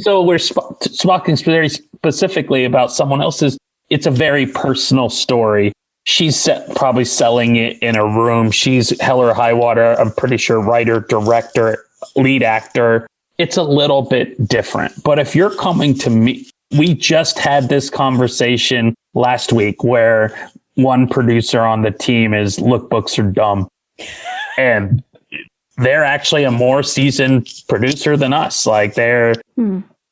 so we're talking very specifically about someone else's. It's a very personal story. She's probably selling it in a room. She's hell or high water. I'm pretty sure writer, director, lead actor. It's a little bit different. But if you're coming to me, we just had this conversation last week where one producer on the team is Lookbooks are dumb. And they're actually a more seasoned producer than us. Like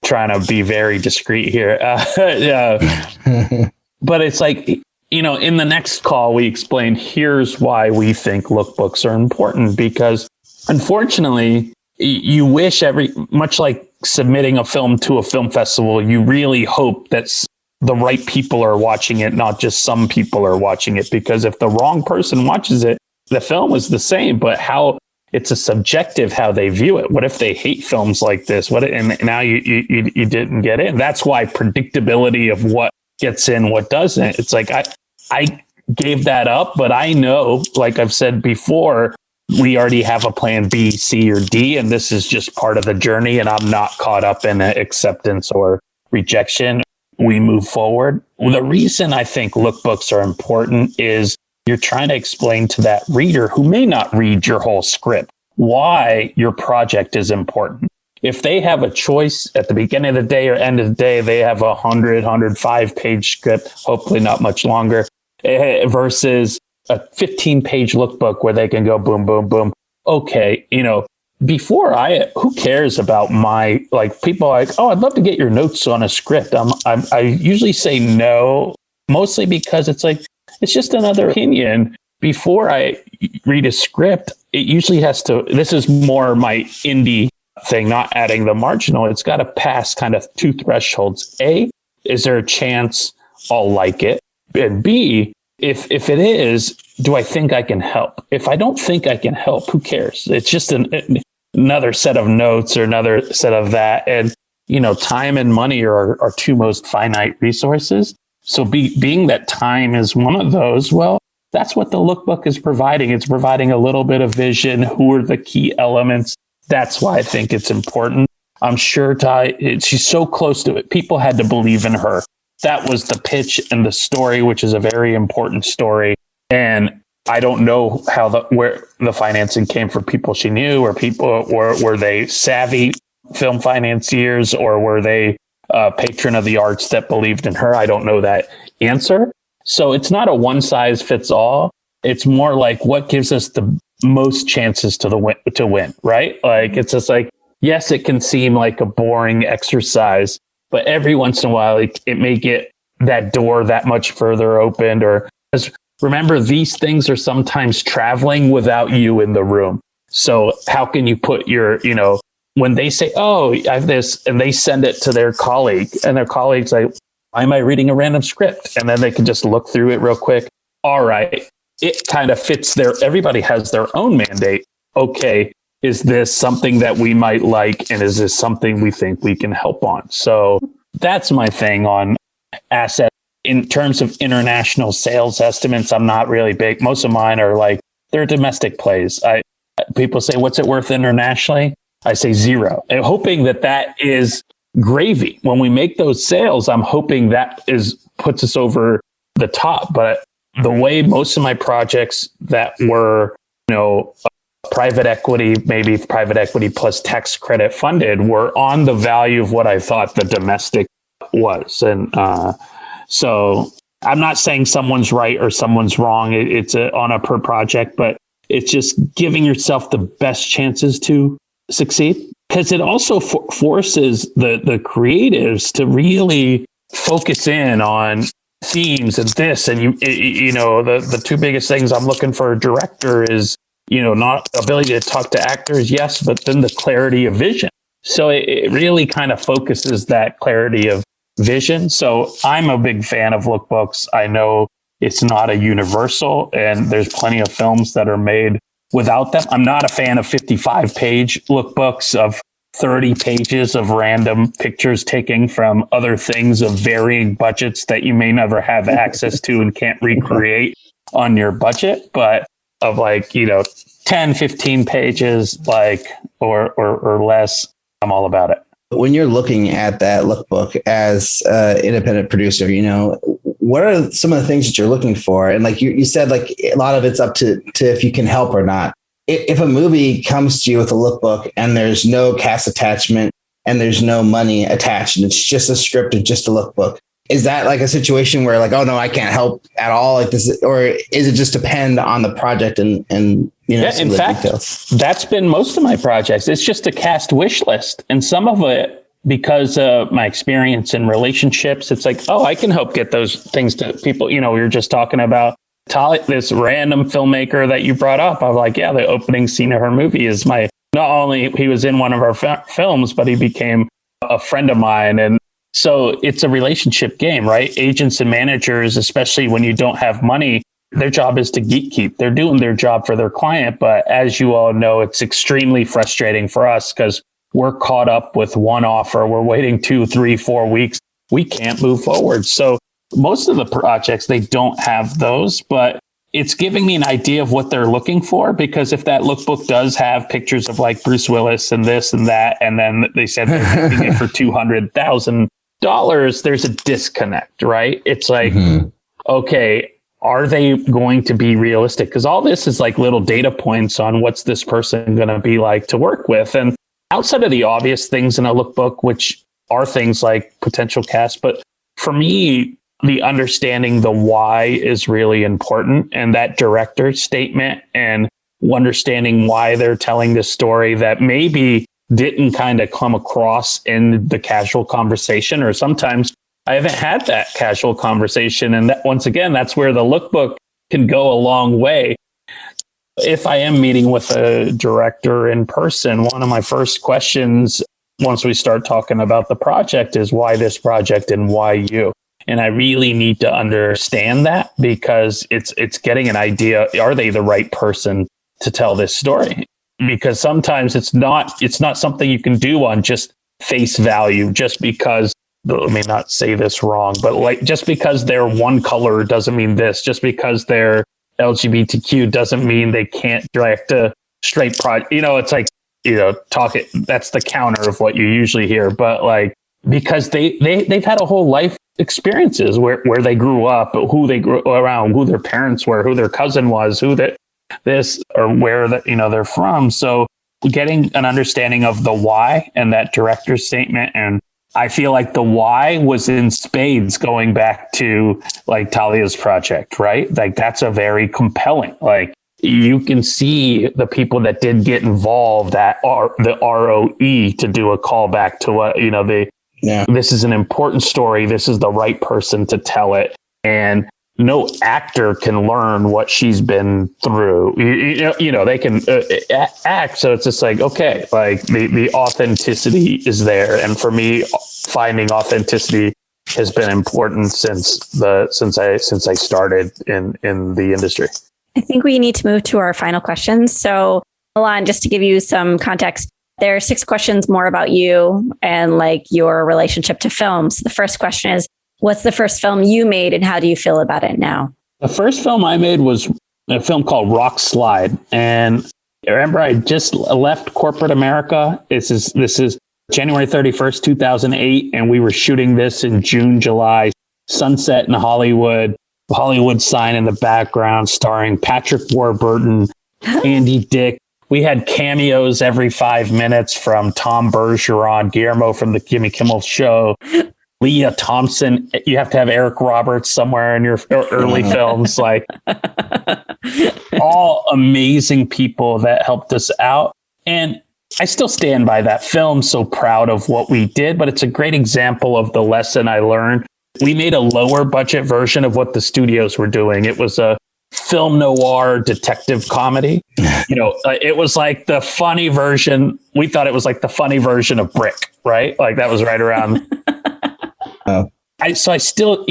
trying to be very discreet here. But it's like, in the next call, we explained, here's why we think lookbooks are important, because unfortunately, you wish much like submitting a film to a film festival, you really hope that the right people are watching it, not just some people are watching it, because if the wrong person watches it, the film is the same, but how it's a subjective how they view it. What if they hate films like this? And now you didn't get in. That's why predictability of what gets in, what doesn't. It's like I gave that up, but I know, like I've said before, we already have a plan B, C, or D, and this is just part of the journey. And I'm not caught up in acceptance or rejection. We move forward. The reason I think lookbooks are important is you're trying to explain to that reader who may not read your whole script why your project is important. If they have a choice at the beginning of the day or end of the day, they have 105 page script, hopefully not much longer, versus a 15-page lookbook where they can go boom, boom, boom. Okay, who cares about people are like, oh, I'd love to get your notes on a script. I usually say no, mostly because it's like, it's just another opinion. Before I read a script, it usually this is more my indie thing, not adding the marginal. It's got to pass kind of two thresholds. A, is there a chance I'll like it? And B, if it is, do I think I can help? If I don't think I can help, who cares? It's just another set of notes or another set of that. And, time and money are our two most finite resources. So being that time is one of those, well, that's what the lookbook is providing. It's providing a little bit of vision. Who are the key elements? That's why I think it's important. I'm sure she's so close to it. People had to believe in her. That was the pitch and the story, which is a very important story. And I don't know where the financing came from people she knew, or were they savvy film financiers, or were they patron of the arts that believed in her? I don't know that answer. So it's not a one size fits all. It's more like what gives us the most chances to win, right? Like, it's just like, yes, it can seem like a boring exercise, but every once in a while, it may get that door that much further opened. Or remember, these things are sometimes traveling without you in the room. So how can you put when they say, oh, I have this, and they send it to their colleague, and their colleague's like, why am I reading a random script? And then they can just look through it real quick. All right. It kind of fits everybody has their own mandate. Okay. Is this something that we might like? And is this something we think we can help on? So that's my thing on asset. In terms of international sales estimates, I'm not really big. Most of mine are they're domestic plays. People say, what's it worth internationally? I say 0. And hoping that is gravy. When we make those sales, I'm hoping that puts us over the top. But the way most of my projects that were, private equity, maybe private equity plus tax credit funded, were on the value of what I thought the domestic was. And so I'm not saying someone's right or someone's wrong. It's on a per project, but it's just giving yourself the best chances to succeed, because it also forces the creatives to really focus in on themes and this. And the two biggest things I'm looking for a director is, not ability to talk to actors, yes, but then the clarity of vision. So it really kind of focuses that clarity of vision. So I'm a big fan of lookbooks. I know it's not a universal, and there's plenty of films that are made without them. I'm not a fan of 55-page lookbooks of 30 pages of random pictures taken from other things of varying budgets that you may never have access to and can't recreate on your budget, but of 10, 15 pages, or less, I'm all about it. When you're looking at that lookbook as an independent producer, what are some of the things that you're looking for? And you said, a lot of it's up to if you can help or not. If a movie comes to you with a lookbook and there's no cast attachment and there's no money attached and it's just a script or just a lookbook, is that a situation where oh no, I can't help at all? Or is it just depend on the project and yeah, in fact, details? That's been most of my projects. It's just a cast wish list. And some of it because of my experience in relationships, it's like, oh, I can help get those things to people. We were just talking about this random filmmaker that you brought up. I was like, yeah, the opening scene of her movie is not only he was in one of our films, but he became a friend of mine. And so it's a relationship game, right? Agents and managers, especially when you don't have money, their job is to gatekeep. They're doing their job for their client. But as you all know, it's extremely frustrating for us because we're caught up with one offer. We're waiting 2, 3, 4 weeks. We can't move forward. So most of the projects, they don't have those, but it's giving me an idea of what they're looking for. Because if that lookbook does have pictures of like Bruce Willis and this and that, and then they said they're making it for $200,000, there's a disconnect, right? It's like, okay, are they going to be realistic? Because all this is like little data points on what's this person going to be like to work with. And outside of the obvious things in a lookbook, which are things like potential cast, but for me, the understanding the why is really important. And that director's statement and understanding why they're telling this story that maybe didn't kind of come across in the casual conversation, or sometimes I haven't had that casual conversation. And that, once again, that's where the lookbook can go a long way. If I am meeting with a director in person, one of my first questions once we start talking about the project is why this project and why you? And I really need to understand that because it's getting an idea. Are they the right person to tell this story? Because sometimes it's not something you can do on just face value, just because, let me not say this wrong, but like just because they're one color doesn't mean this. Just because they're LGBTQ doesn't mean they can't direct a straight project. It's like, that's the counter of what you usually hear. But like, because they've had a whole life experiences where they grew up, who they grew around, who their parents were, who their cousin was, who that this or where that, they're from. So getting an understanding of the why and that director's statement. And I feel like the why was in spades going back to like Talia's project, right? Like that's a very compelling, like you can see the people that did get involved at the ROE to do a callback to what, this is an important story. This is the right person to tell it. And no actor can learn what she's been through. They can act. So it's just like, okay, like the authenticity is there. And for me, finding authenticity has been important since I started in the industry. I think we need to move to our final questions. So Milan, just to give you some context, there are 6 questions more about you and like your relationship to films. The first question is, what's the first film you made and how do you feel about it now? The first film I made was a film called Rock Slide. And I remember I just left corporate America. This is January 31st, 2008. And we were shooting this in June, July, sunset in Hollywood sign in the background starring Patrick Warburton, Andy Dick. We had cameos every 5 minutes from Tom Bergeron, Guillermo from the Jimmy Kimmel Show, Leah Thompson. You have to have Eric Roberts somewhere in your early films, like all amazing people that helped us out. And I still stand by that film, so proud of what we did, but it's a great example of the lesson I learned. We made a lower budget version of what the studios were doing. It was a film noir detective comedy. It was like the funny version. We thought it was like the funny version of Brick, right? Like that was right around. I still,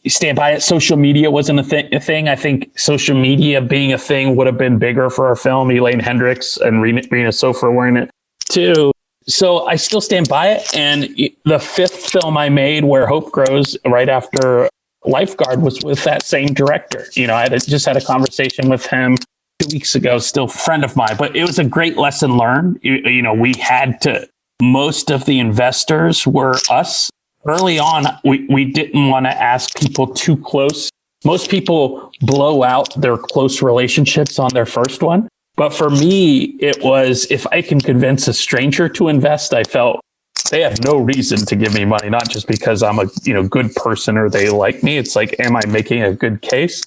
stand by it. Social media wasn't a thing. I think social media being a thing would have been bigger for our film. Elaine Hendricks and Rena Sofer were in it too. So I still stand by it. And the 5th film I made, Where Hope Grows, right after Lifeguard, was with that same director. I just had a conversation with him 2 weeks ago, still a friend of mine, but it was a great lesson learned. We had to, most of the investors were us. Early on, we didn't want to ask people too close. Most people blow out their close relationships on their first one. But for me, it was, if I can convince a stranger to invest, I felt they have no reason to give me money, not just because I'm a good person or they like me. It's like, am I making a good case?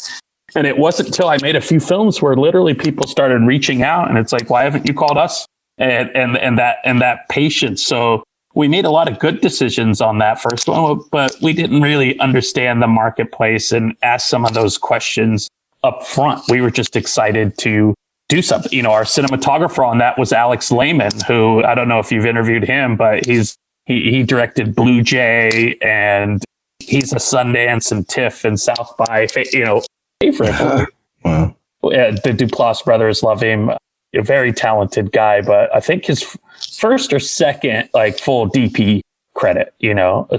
And it wasn't until I made a few films where literally people started reaching out, and it's like, why haven't you called us? And that patience. So we made a lot of good decisions on that first one, but we didn't really understand the marketplace and ask some of those questions up front. We were just excited to do something. You know, our cinematographer on that was Alex Lehman, who, I don't know if you've interviewed him, but he directed Blue Jay, and he's a Sundance and TIFF and South by, favorite. Wow. The Duplass brothers love him. A very talented guy, but I think his first or second like full DP credit,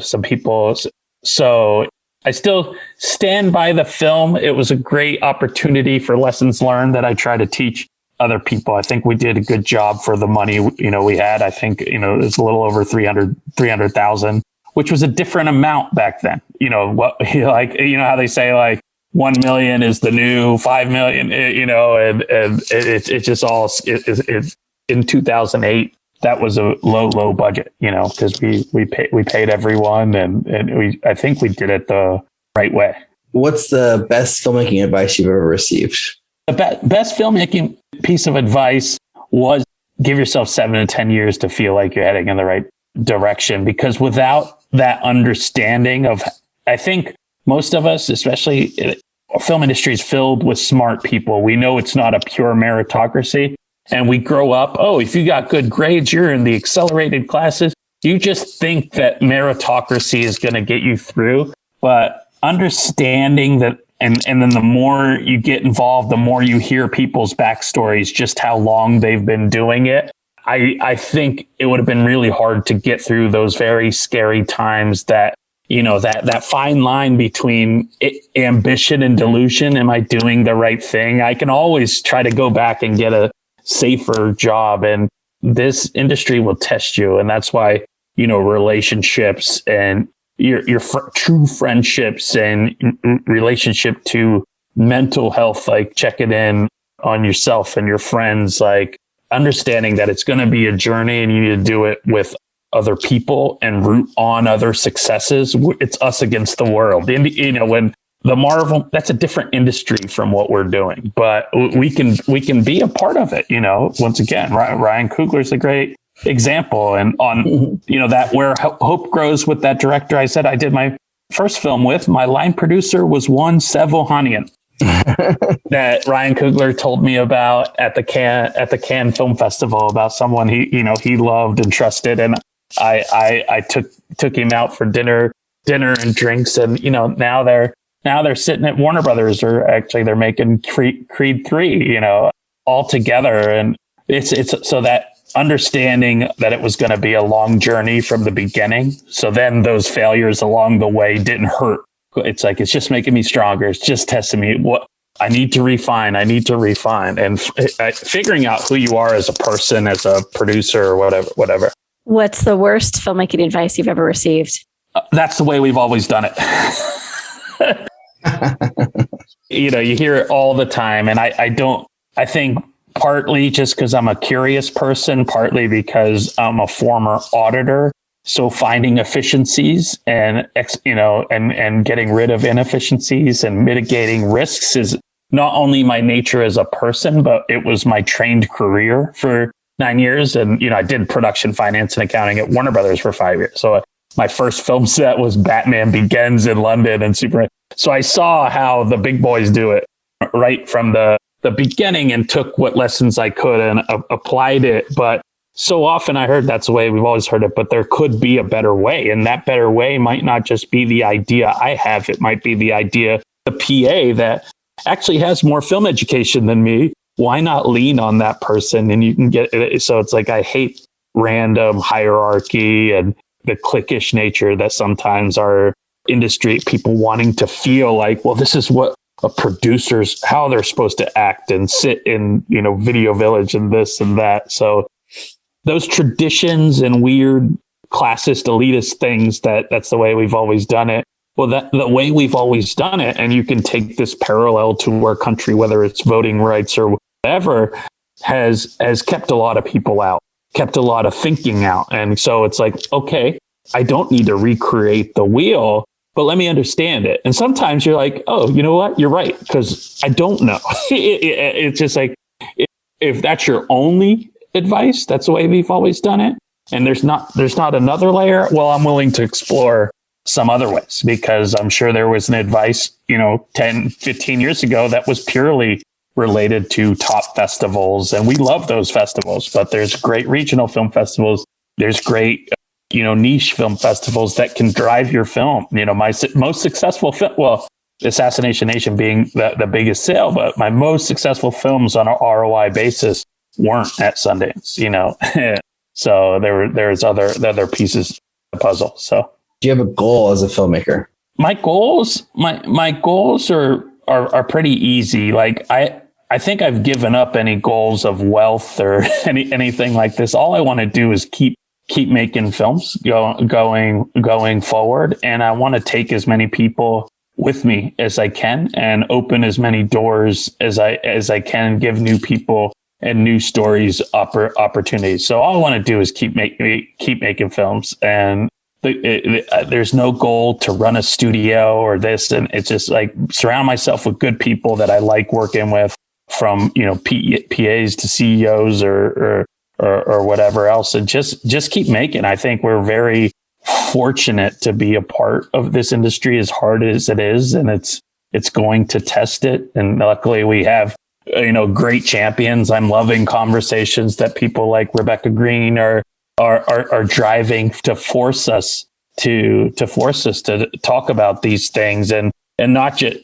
some people. So I still stand by the film. It was a great opportunity for lessons learned that I try to teach other people. I think we did a good job for the money, we had. I think, it was a little over 300,000, which was a different amount back then. How they say like 1 million is the new 5 million, and it's just all it's in 2008. That was a low budget, because we paid everyone, and I think we did it the right way. What's the best filmmaking advice you've ever received? The best filmmaking piece of advice was give yourself 7 to 10 years to feel like you're heading in the right direction, because without that understanding of, I think most of us, especially film industry, is filled with smart people. We know it's not a pure meritocracy. And we grow up, if you got good grades, you're in the accelerated classes. You just think that meritocracy is going to get you through. But understanding that, and then the more you get involved, the more you hear people's backstories, just how long they've been doing it. I think it would have been really hard to get through those very scary times that, that fine line between ambition and delusion. Am I doing the right thing? I can always try to go back and get a safer job, and this industry will test you. And that's why, relationships and your true friendships and relationship to mental health, like checking in on yourself and your friends, like understanding that it's going to be a journey and you need to do it with other people and root on other successes. It's us against the world. When the Marvel, that's a different industry from what we're doing, but we can be a part of it. Once again, Ryan Coogler's a great example, and on that where hope grows with that director. I said I did my first film with. My line producer was one Sevohanian that Ryan Coogler told me about at the Cannes Film Festival, about someone he loved and trusted, and I took him out for dinner and drinks, and now they're sitting at Warner Brothers, or actually they're making Creed 3, all together. And it's so that understanding that it was going to be a long journey from the beginning. So then those failures along the way didn't hurt. It's like, it's just making me stronger. It's just testing me. What I need to refine. And figuring out who you are as a person, as a producer, or whatever. What's the worst filmmaking advice you've ever received? That's the way we've always done it. You hear it all the time. And I think partly just because I'm a curious person, partly because I'm a former auditor. So finding efficiencies and getting rid of inefficiencies and mitigating risks is not only my nature as a person, but it was my trained career for 9 years. And, I did production, finance, and accounting at Warner Brothers for 5 years. So my first film set was Batman Begins in London and Superman. So I saw how the big boys do it right from the beginning, and took what lessons I could and applied it. But so often I heard that's the way we've always heard it, but there could be a better way. And that better way might not just be the idea I have. It might be the idea, the PA that actually has more film education than me. Why not lean on that person? And you can get it. So it's like, I hate random hierarchy and the cliquish nature that sometimes our industry, people wanting to feel like, well, this is what a producer's, how they're supposed to act and sit in, Video Village and this and that. So those traditions and weird classist, elitist things, that's the way we've always done it. Well, the way we've always done it, and you can take this parallel to our country, whether it's voting rights or whatever, has kept a lot of people out, kept a lot of thinking out. And so it's like, okay, I don't need to recreate the wheel, but let me understand it. And sometimes you're like, oh, you know what? You're right, because I don't know. It's just like, if that's your only advice, that's the way we've always done it. and there's not another layer, well, I'm willing to explore some other ways, because I'm sure there was an advice, 10, 15 years ago that was purely related to top festivals. And we love those festivals, but there's great regional film festivals. There's great, niche film festivals that can drive your film. My most successful film, well, Assassination Nation being the biggest sale, but my most successful films on an ROI basis weren't at Sundance, So there's other pieces of the puzzle. So do you have a goal as a filmmaker? My goals are pretty easy. Like I think I've given up any goals of wealth or anything like this. All I want to do is keep making films going forward. And I want to take as many people with me as I can and open as many doors as I can, give new people and new stories opportunities. So all I want to do is keep making films, and there's no goal to run a studio or this. And it's just like surround myself with good people that I like working with, from, PAs to CEOs or whatever else, and just keep making. I think we're very fortunate to be a part of this industry, as hard as it is, and it's going to test it. And luckily we have, great champions. I'm loving conversations that people like Rebecca Green are driving to force us to talk about these things, and not just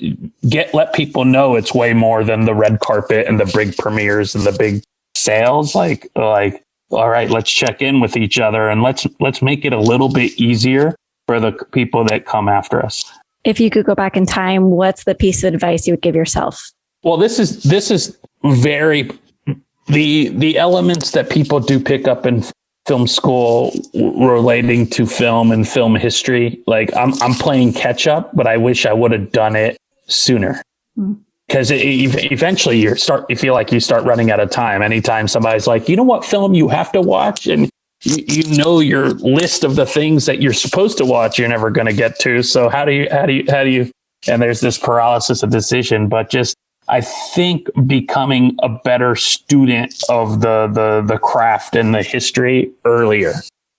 let people know it's way more than the red carpet and the big premieres and the big sales. Like, all right, let's check in with each other, and let's make it a little bit easier for the people that come after us. If you could go back in time, what's the piece of advice you would give yourself? Well, this is very the elements that people do pick up in film school relating to film and film history. Like I'm playing catch up, but I wish I would have done it sooner. Because eventually you feel like you start running out of time. Anytime somebody's like, you know what film you have to watch, and your list of the things that you're supposed to watch, you're never going to get to. So how do you, and there's this paralysis of decision. But just, I think becoming a better student of the craft and the history earlier.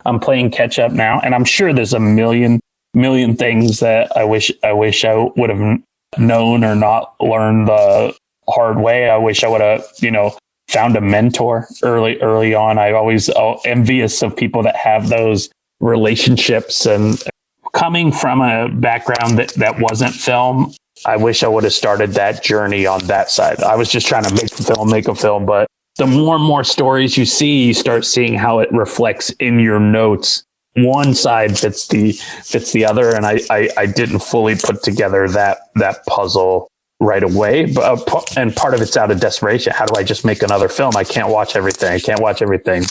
I'm playing catch up now, and I'm sure there's a million things that I wish I would have known or not learned the hard way. I wish I would have, found a mentor early on. I always envious of people that have those relationships, and coming from a background that wasn't film, I wish I would have started that journey on that side. I was just trying to make a film, but the more and more stories you see, you start seeing how it reflects in your notes. One side fits the other, and I didn't fully put together that puzzle right away. But and part of it's out of desperation. How do I just make another film? I can't watch everything.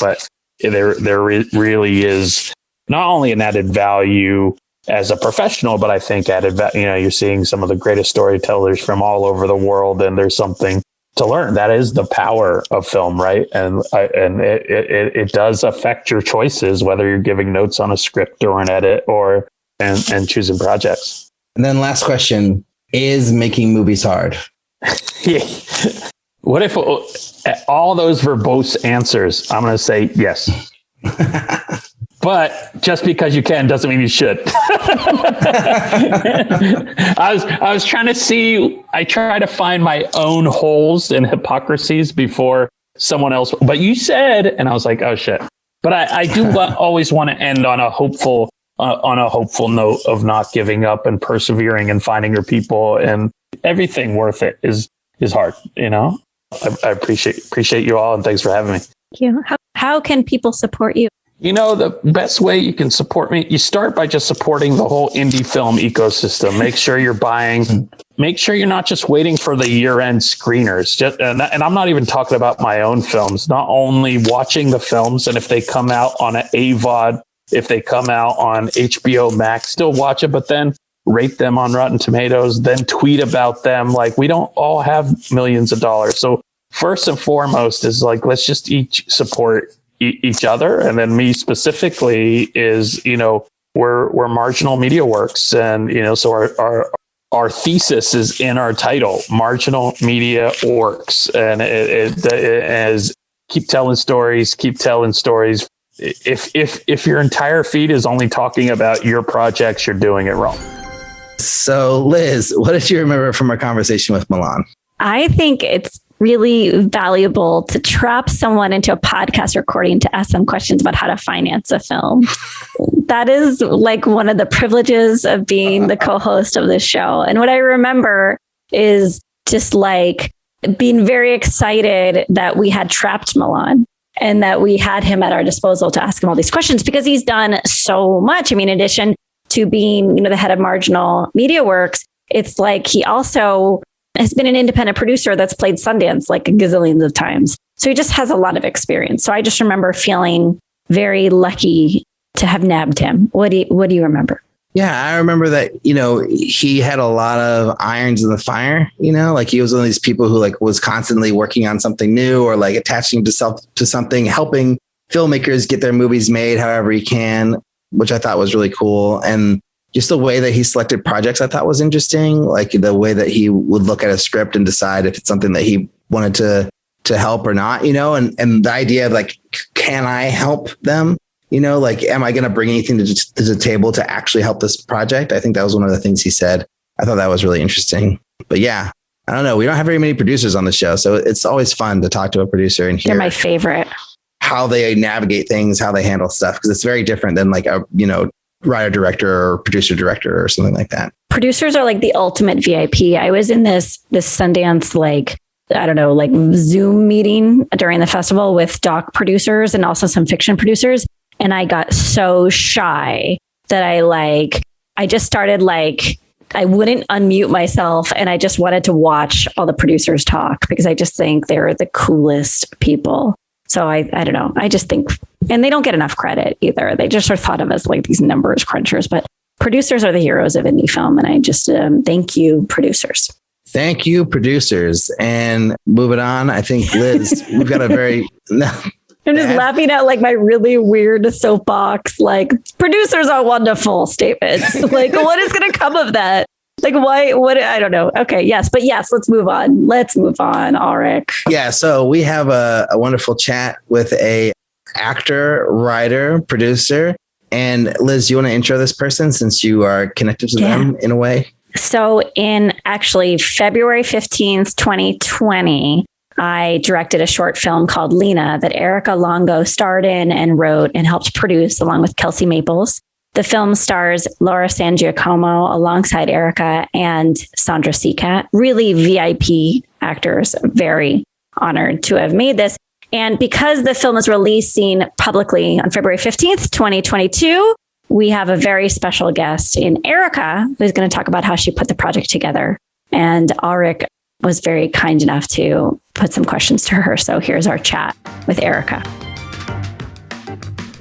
But there really is not only an added value as a professional, but I think you're seeing some of the greatest storytellers from all over the world, and there's something to learn. That is the power of film, right? And it does affect your choices, whether you're giving notes on a script or an edit and choosing projects. And then last question, is making movies hard? Yeah. What if all those verbose answers, I'm going to say yes. But just because you can doesn't mean you should. I was trying to see, I try to find my own holes and hypocrisies before someone else. But you said, and I was like, oh shit. But I do always want to end on a hopeful note of not giving up and persevering and finding your people, and everything worth it is hard. I appreciate you all, and thanks for having me. Thank you. How can people support you? The best way you can support me, you start by just supporting the whole indie film ecosystem. Make sure you're buying, make sure you're not just waiting for the year-end screeners. And I'm not even talking about my own films, not only watching the films, and if they come out on an AVOD, if they come out on HBO Max, still watch it, but then rate them on Rotten Tomatoes, then tweet about them. Like, we don't all have millions of dollars. So first and foremost is like, let's just each support each other. And then me specifically is, we're Marginal Media Works. And, so our thesis is in our title, Marginal Media Works. And it is keep telling stories, If your entire feed is only talking about your projects, you're doing it wrong. So, Liz, what did you remember from our conversation with Milan? I think it's really valuable to trap someone into a podcast recording to ask them questions about how to finance a film. That is like one of the privileges of being the co-host of this show. And what I remember is just like being very excited that we had trapped Milan and that we had him at our disposal to ask him all these questions because he's done so much. I mean, in addition to being, the head of Marginal Media Works, it's like he also has been an independent producer that's played Sundance like gazillions of times. So he just has a lot of experience. So I just remember feeling very lucky to have nabbed him. What do you remember? Yeah, I remember that, he had a lot of irons in the fire, like he was one of these people who like was constantly working on something new or like attaching himself to something, helping filmmakers get their movies made however he can, which I thought was really cool. And just the way that he selected projects I thought was interesting, like the way that he would look at a script and decide if it's something that he wanted to help or not, and the idea of like, can I help them? Like, am I going to bring anything to the table to actually help this project? I think that was one of the things he said. I thought that was really interesting. But yeah, I don't know. We don't have very many producers on the show, so it's always fun to talk to a producer and hear They're my favorite. How they navigate things, how they handle stuff, because it's very different than like a, writer director or producer director or something like that. Producers are like the ultimate VIP. I was in this Sundance, like, I don't know, like Zoom meeting during the festival with doc producers and also some fiction producers. And I got so shy that I just started I wouldn't unmute myself. And I just wanted to watch all the producers talk because I just think they're the coolest people. So I don't know. I just think, and they don't get enough credit either. They just are thought of as like these numbers crunchers, but producers are the heroes of indie film. And I just thank you, producers. Thank you, producers. And moving on, I think, Liz, we've got a very... I'm just laughing at like my really weird soapbox, like producers are wonderful statements. Like what is going to come of that? Like why, what, I don't know. Okay. Yes. But yes, let's move on. Alrik. Yeah. So we have a wonderful chat with a actor, writer, producer. And Liz, you want to intro this person since you are connected to them in a way? So in actually February 15th, 2020, I directed a short film called LINA that Erika Longo starred in and wrote and helped produce along with Kelsey Maples. The film stars Laura San Giacomo alongside Erika and Sandra Seacat, really VIP actors. Very honored to have made this. And because the film is releasing publicly on February 15th, 2022, we have a very special guest in Erika, who's going to talk about how she put the project together. And Alrik was very kind enough to put some questions to her. So here's our chat with Erika.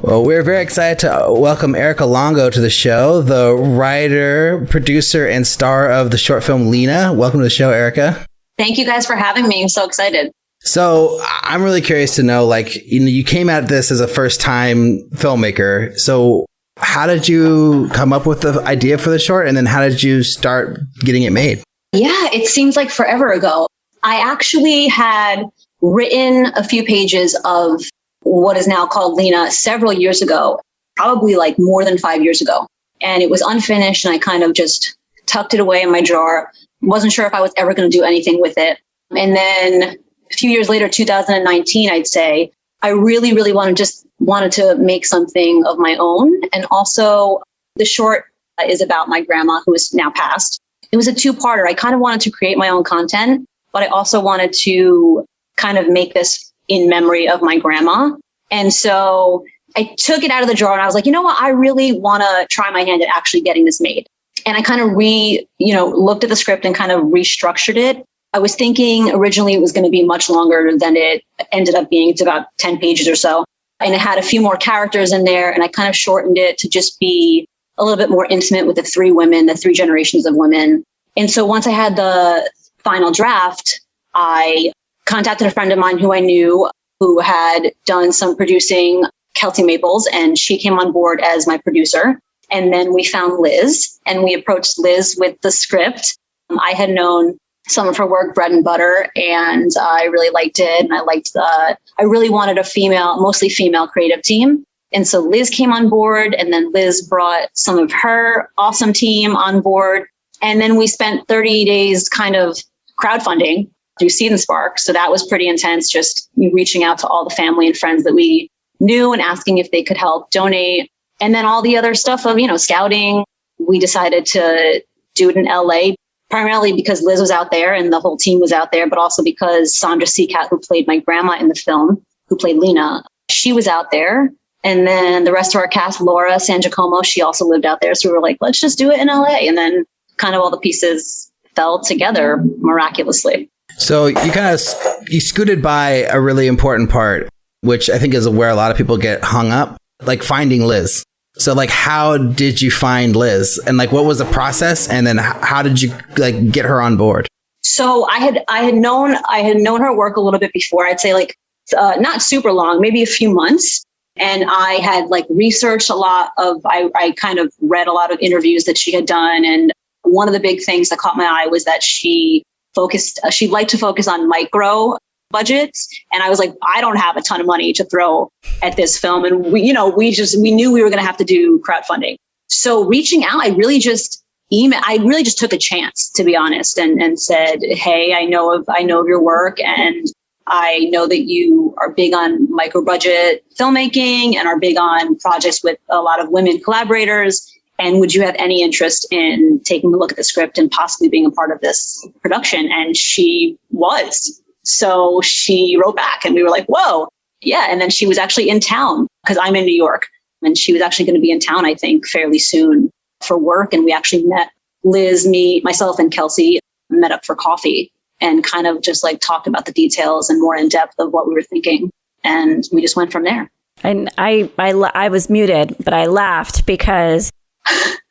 Well, we're very excited to welcome Erika Longo to the show, the writer, producer, and star of the short film LINA. Welcome to the show, Erika. Thank you guys for having me. I'm so excited. So I'm really curious to know, you came at this as a first-time filmmaker. So how did you come up with the idea for the short? And then how did you start getting it made? Yeah, it seems like forever ago. I actually had written a few pages of what is now called LINA several years ago, probably like more than 5 years ago. And it was unfinished and I kind of just tucked it away in my drawer. Wasn't sure if I was ever going to do anything with it. And then a few years later, 2019, I'd say, I really, really wanted to make something of my own. And also the short is about my grandma who is now passed. It was a two-parter. I kind of wanted to create my own content, but I also wanted to kind of make this in memory of my grandma. And so I took it out of the drawer and I was like, you know what? I really want to try my hand at actually getting this made. And I kind of looked at the script and kind of restructured it. I was thinking originally it was going to be much longer than it ended up being. It's about 10 pages or so. And it had a few more characters in there. And I kind of shortened it to just be a little bit more intimate with the three generations of women. And so once I had the final draft, I contacted a friend of mine who I knew who had done some producing, Kelsey Maples, and she came on board as my producer. And then we found Liz and we approached Liz with the script. I had known some of her work, Bread and Butter, and I really liked it. And I really wanted a mostly female creative team. And so Liz came on board, and then Liz brought some of her awesome team on board. And then we spent 30 days kind of crowdfunding through Seed and Spark. So that was pretty intense, just reaching out to all the family and friends that we knew and asking if they could help donate. And then all the other stuff of, scouting. We decided to do it in LA, primarily because Liz was out there and the whole team was out there, but also because Sandra Seacat, who played my grandma in the film, who played LINA, she was out there. And then the rest of our cast, Laura San Giacomo, she also lived out there. So we were like, let's just do it in LA. And then kind of all the pieces fell together miraculously. So you scooted by a really important part, which I think is where a lot of people get hung up, like finding Liz. So like, how did you find Liz, and like, what was the process? And then how did you like get her on board? So I had known her work a little bit before. I'd say like not super long, maybe a few months. And I had like researched a lot of, I kind of read a lot of interviews that she had done. And one of the big things that caught my eye was that she liked to focus on micro budgets. And I was like, I don't have a ton of money to throw at this film. And we knew we were going to have to do crowdfunding. So reaching out, I really just took a chance, to be honest, and said, hey, I know of your work, and I know that you are big on micro budget filmmaking and are big on projects with a lot of women collaborators. And would you have any interest in taking a look at the script and possibly being a part of this production? And she was. So she wrote back and we were like, whoa, yeah. And then she was actually in town because I'm in New York, and she was actually going to be in town, I think, fairly soon for work. And we actually met Liz, myself and Kelsey met up for coffee and kind of just like talked about the details and more in depth of what we were thinking. And we just went from there. And I was muted, but I laughed because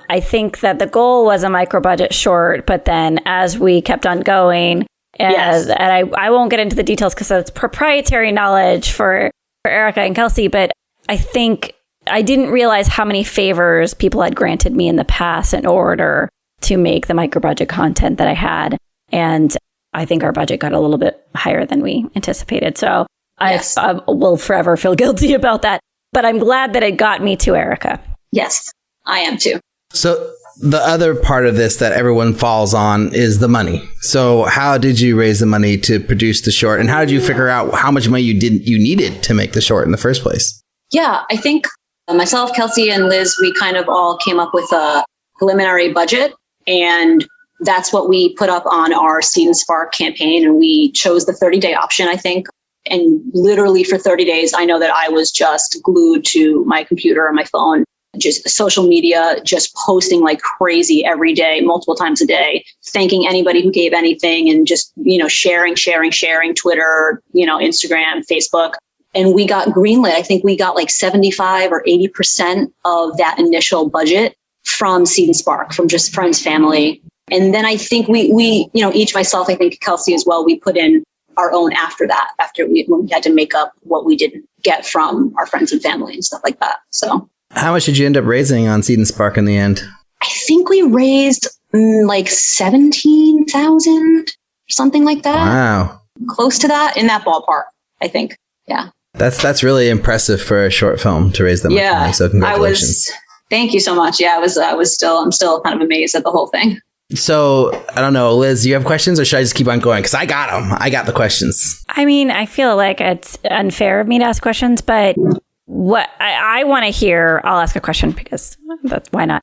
I think that the goal was a micro budget short, but then as we kept on going, and I won't get into the details because it's proprietary knowledge for Erika and Kelsey, but I think I didn't realize how many favors people had granted me in the past in order to make the micro budget content that I had. And I think our budget got a little bit higher than we anticipated. So I will forever feel guilty about that. But I'm glad that it got me to Erika. Yes, I am too. So the other part of this that everyone falls on is the money. So how did you raise the money to produce the short? And how did you figure out how much money you needed to make the short in the first place? Yeah, I think myself, Kelsey, and Liz, we kind of all came up with a preliminary budget. And that's what we put up on our Seed and Spark campaign. And we chose the 30-day option, I think. And literally for 30 days, I know that I was just glued to my computer or my phone, just social media, just posting like crazy every day, multiple times a day, thanking anybody who gave anything, and just, sharing Twitter, Instagram, Facebook. And we got greenlit. I think we got like 75 or 80% of that initial budget from Seed and Spark, from just friends, family. And then I think we each, myself, I think Kelsey as well, we put in our own when we had to make up what we didn't get from our friends and family and stuff like that. So how much did you end up raising on Seed and Spark in the end? I think we raised like 17,000, something like that. Wow. Close to that, in that ballpark, I think. Yeah. That's really impressive for a short film to raise that much money. So congratulations. Thank you so much. Yeah, I'm still kind of amazed at the whole thing. So I don't know, Liz, do you have questions, or should I just keep on going? Because I got them. I got the questions. I mean, I feel like it's unfair of me to ask questions, but what I want to hear, I'll ask a question because why not?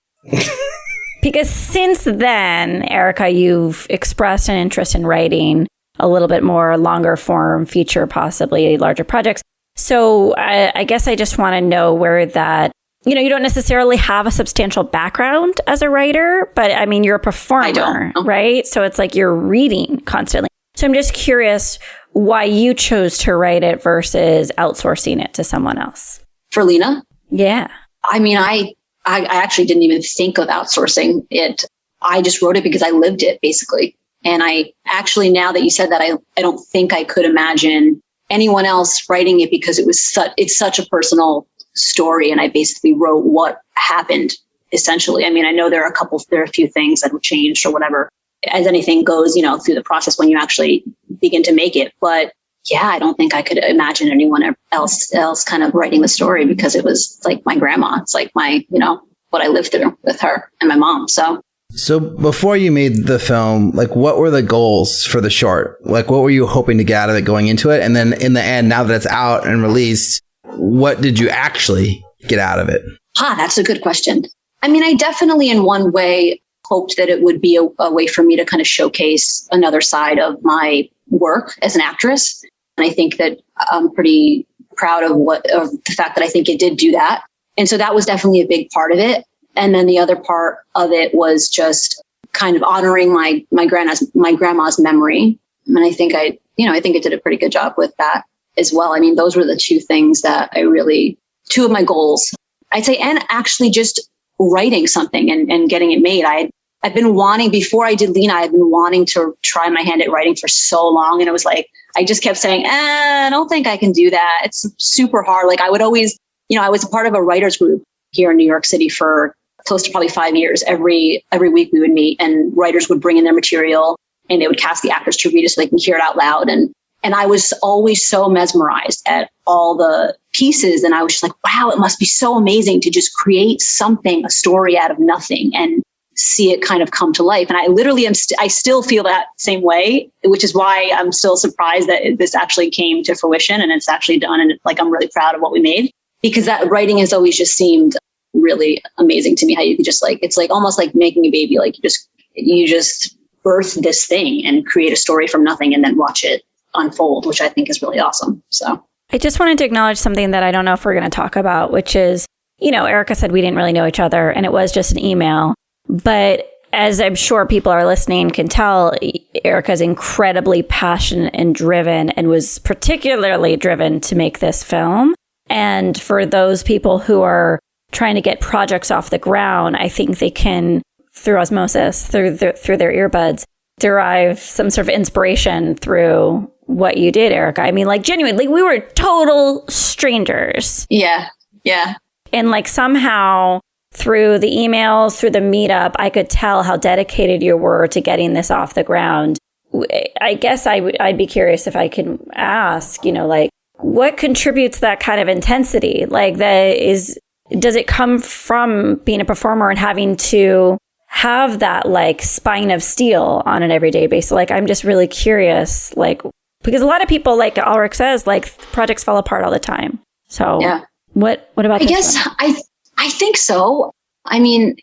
Because since then, Erika, you've expressed an interest in writing a little bit more longer form feature, possibly larger projects. So I guess I just want to know where that, you don't necessarily have a substantial background as a writer, but I mean, you're a performer, right? So it's like you're reading constantly. So I'm just curious why you chose to write it versus outsourcing it to someone else. For LINA? Yeah. I mean, I actually didn't even think of outsourcing it. I just wrote it because I lived it, basically. And I actually, now that you said that, I don't think I could imagine anyone else writing it, because it's such a personal story. And I basically wrote what happened, essentially. I mean, I know there are a few things that were changed or whatever, as anything goes, through the process when you actually begin to make it. But yeah, I don't think I could imagine anyone else kind of writing the story, because it was like my grandma. It's like my, what I lived through with her and my mom. So before you made the film, like, what were the goals for the short? Like, what were you hoping to get out of it going into it? And then in the end, now that it's out and released, what did you actually get out of it? That's a good question. I mean, I definitely in one way hoped that it would be a way for me to kind of showcase another side of my work as an actress. And I think that I'm pretty proud of the fact that I think it did do that. And so that was definitely a big part of it. And then the other part of it was just kind of honoring my grandma's memory. And I think I think it did a pretty good job with that as well. I mean, those were the two things that two of my goals, I'd say, and actually just writing something and getting it made. I've been wanting, before I did LINA, I've been wanting to try my hand at writing for so long. And it was like, I just kept saying, I don't think I can do that. It's super hard. Like I would always, I was a part of a writer's group here in New York City for close to probably 5 years. Every week we would meet and writers would bring in their material and they would cast the actors to read it so they can hear it out loud. And I was always so mesmerized at all the pieces. And I was just like, wow, it must be so amazing to just create something, a story out of nothing and see it kind of come to life. And I literally I still feel that same way, which is why I'm still surprised that this actually came to fruition and it's actually done. And like, I'm really proud of what we made, because that writing has always just seemed really amazing to me. How you could just like, it's like almost like making a baby. Like you just birth this thing and create a story from nothing and then watch it unfold, which I think is really awesome. So I just wanted to acknowledge something that I don't know if we're going to talk about, which is, Erika said we didn't really know each other and it was just an email. But as I'm sure people are listening can tell, Erika's incredibly passionate and driven and was particularly driven to make this film. And for those people who are trying to get projects off the ground, I think they can, through osmosis, through their earbuds, derive some sort of inspiration through what you did, Erika. I mean, like, genuinely, we were total strangers. Yeah. Yeah. And like somehow through the emails, through the meetup, I could tell how dedicated you were to getting this off the ground. I guess I'd be curious if I can ask, like, what contributes that kind of intensity? Like, does it come from being a performer and having to have that like spine of steel on an everyday basis? Like, I'm just really curious, like, because a lot of people, like Alrik says, like projects fall apart all the time. So yeah. What about I this guess one? I think so. I mean,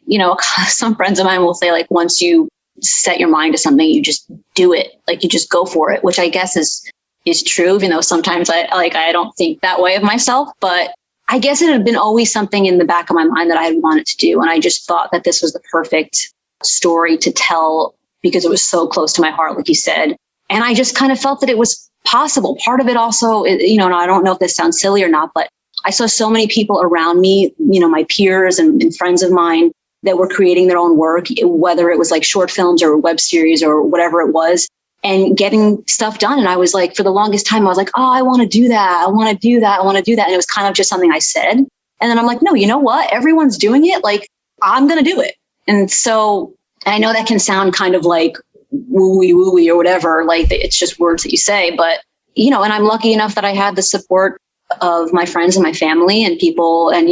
some friends of mine will say like, once you set your mind to something, you just do it. Like you just go for it, which I guess is true, even though sometimes I don't think that way of myself, but I guess it had been always something in the back of my mind that I had wanted to do. And I just thought that this was the perfect story to tell because it was so close to my heart, like you said. And I just kind of felt that it was possible. Part of it also, and I don't know if this sounds silly or not, but I saw so many people around me, my peers and friends of mine that were creating their own work, whether it was like short films or web series or whatever it was, and getting stuff done. And I was like, for the longest time, I was like, oh, I want to do that. I want to do that. I want to do that. And it was kind of just something I said. And then I'm like, no, you know what? Everyone's doing it. Like, I'm going to do it. And so I know that can sound kind of like wooey or whatever. Like it's just words that you say, but and I'm lucky enough that I had the support of my friends and my family and people and,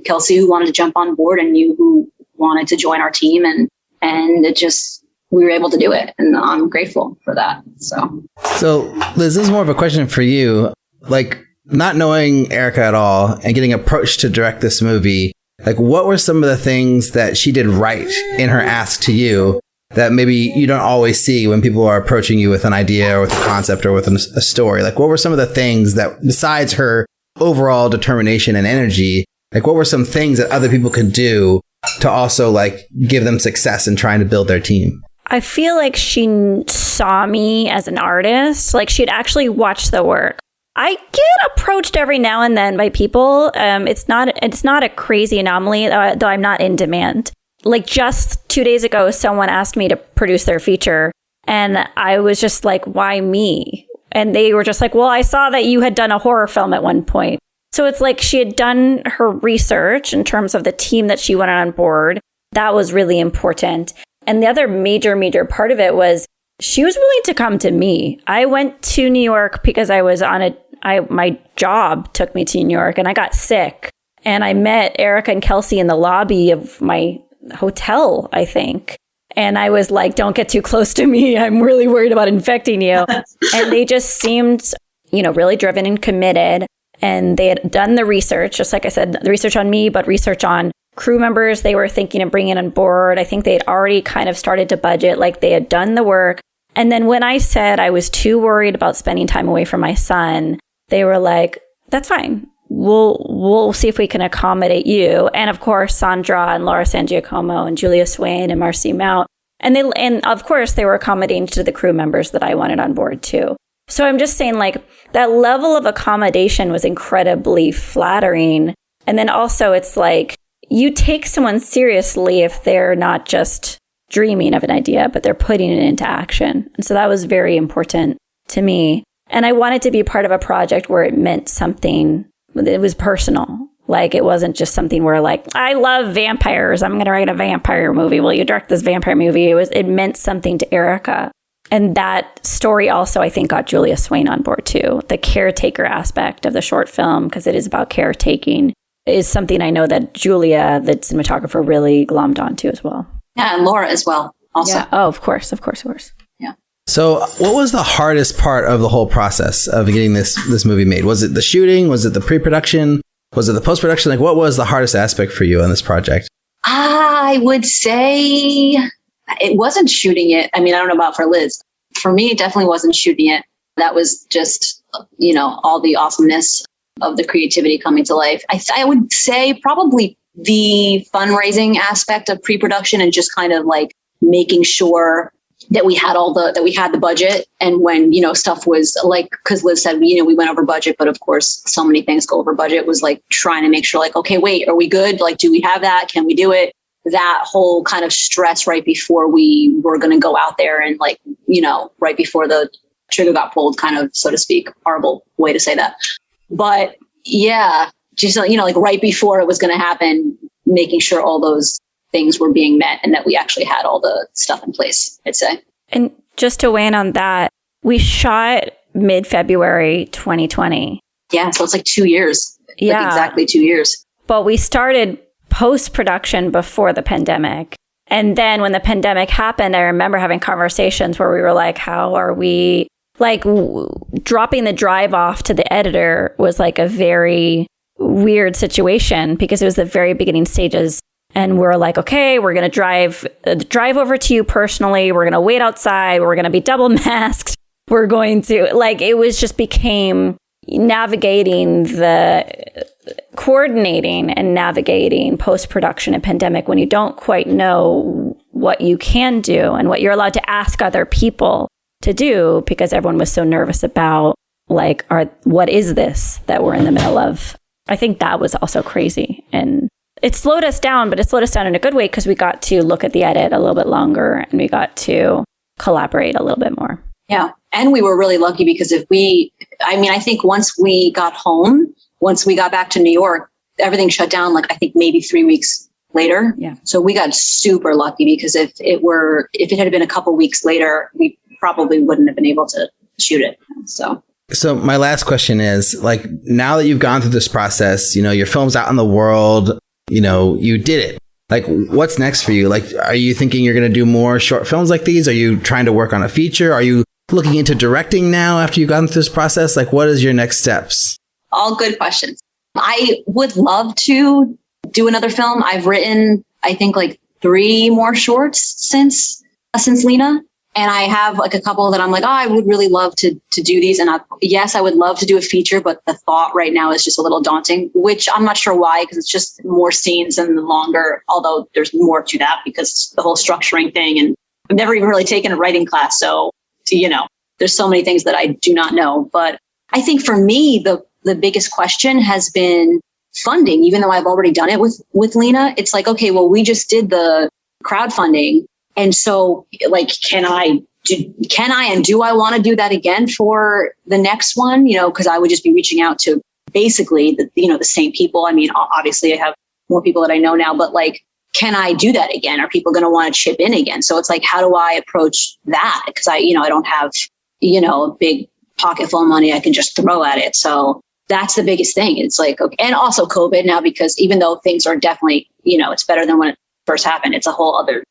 Kelsey, who wanted to jump on board, and you who wanted to join our team. And it just, we were able to do it. And I'm grateful for that. So Liz, this is more of a question for you. Like, not knowing Erika at all and getting approached to direct this movie, like what were some of the things that she did right in her ask to you that maybe you don't always see when people are approaching you with an idea or with a concept or with a story? Like, what were some of the things that, besides her overall determination and energy, like what were some things that other people could do to also like give them success in trying to build their team? I feel like she saw me as an artist. Like she'd actually watched the work. I get approached every now and then by people. It's not a crazy anomaly, though I'm not in demand. Like just 2 days ago, someone asked me to produce their feature and I was just like, why me? And they were just like, well, I saw that you had done a horror film at one point. So it's like she had done her research in terms of the team that she wanted on board. That was really important. And the other major part of it was She was willing to come to me. I went to New York because I was on my job took me to New York and I got sick. And I met Erika and Kelsey in the lobby of my hotel, I think. And I was like, don't get too close to me. I'm really worried about infecting you. And they just seemed, really driven and committed. And they had done the research, just like I said, the research on me, but research on crew members they were thinking of bringing on board. I think they had already kind of started to budget, like they had done the work. And then when I said I was too worried about spending time away from my son, they were like, that's fine. We'll see if we can accommodate you. And of course, Sandra and Laura San Giacomo and Julia Swain and Marcy Mount. And of course, they were accommodating to the crew members that I wanted on board too. So I'm just saying, like, that level of accommodation was incredibly flattering. And then also it's like, you take someone seriously if they're not just dreaming of an idea, but they're putting it into action. And so that was very important to me. And I wanted to be part of a project where it meant something. It was personal. Like, it wasn't just something where, like, I love vampires. I'm going to write a vampire movie. Will you direct this vampire movie? It meant something to Erika. And that story also, I think, got Julia Swain on board too. The caretaker aspect of the short film, because it is about caretaking, is something I know that Julia, the cinematographer, really glommed onto as well. Yeah, and Laura as well, also. Yeah. Oh, of course. Yeah. So what was the hardest part of the whole process of getting this movie made? Was it the shooting? Was it the pre-production? Was it the post-production? Like, what was the hardest aspect for you on this project? I would say it wasn't shooting it. I mean, I don't know about for Liz. For me, it definitely wasn't shooting it. That was just, all the awesomeness of the creativity coming to life. I would say probably the fundraising aspect of pre-production and just kind of like making sure that we had the budget. And when, stuff was like, because Liz said, we went over budget, but of course, so many things go over budget, was like trying to make sure, like, okay, wait, are we good? Like, do we have that? Can we do it? That whole kind of stress right before we were going to go out there and, like, right before the trigger got pulled, kind of, so to speak. Horrible way to say that. But yeah, just, like right before it was going to happen, making sure all those things were being met and that we actually had all the stuff in place, I'd say. And just to weigh in on that, we shot mid-February 2020. Yeah, so it's like 2 years. Yeah. Like exactly 2 years. But we started post-production before the pandemic. And then when the pandemic happened, I remember having conversations where we were like, how are we, like, dropping the drive off to the editor was like a very weird situation because it was the very beginning stages. And we're like, okay, we're going to drive over to you personally. We're going to wait outside. We're going to be double masked. We're going to, like, it was just became coordinating and navigating post-production and pandemic when you don't quite know what you can do and what you're allowed to ask other people to do, because everyone was so nervous about, like, what is this that we're in the middle of? I think that was also crazy. And it slowed us down, but it slowed us down in a good way because we got to look at the edit a little bit longer and we got to collaborate a little bit more. Yeah. And we were really lucky because I think once we got home, once we got back to New York, everything shut down, like, I think maybe 3 weeks later. Yeah. So we got super lucky because if it had been a couple weeks later, we probably wouldn't have been able to shoot it. So my last question is, like, now that you've gone through this process, your film's out in the world, you did it. Like, what's next for you? Like, are you thinking you're going to do more short films like these? Are you trying to work on a feature? Are you looking into directing now after you've gone through this process? Like, what is your next steps? All good questions. I would love to do another film. I've written, I think, like 3 more shorts since LINA. And I have like a couple that I'm like, I would really love to do these. And yes, I would love to do a feature, but the thought right now is just a little daunting, which I'm not sure why, because it's just more scenes and longer, although there's more to that because the whole structuring thing. And I've never even really taken a writing class. So, there's so many things that I do not know. But I think for me, the biggest question has been funding, even though I've already done it with LINA. It's like, okay, well, we just did the crowdfunding. And so, like, can I and do I want to do that again for the next one? Because I would just be reaching out to basically the same people. I mean, obviously I have more people that I know now, but like, can I do that again? Are people going to want to chip in again? So it's like, how do I approach that? Because I don't have, a big pocket full of money I can just throw at it. So that's the biggest thing. It's like, okay. And also COVID now, because even though things are definitely, it's better than when it first happened, it's a whole other,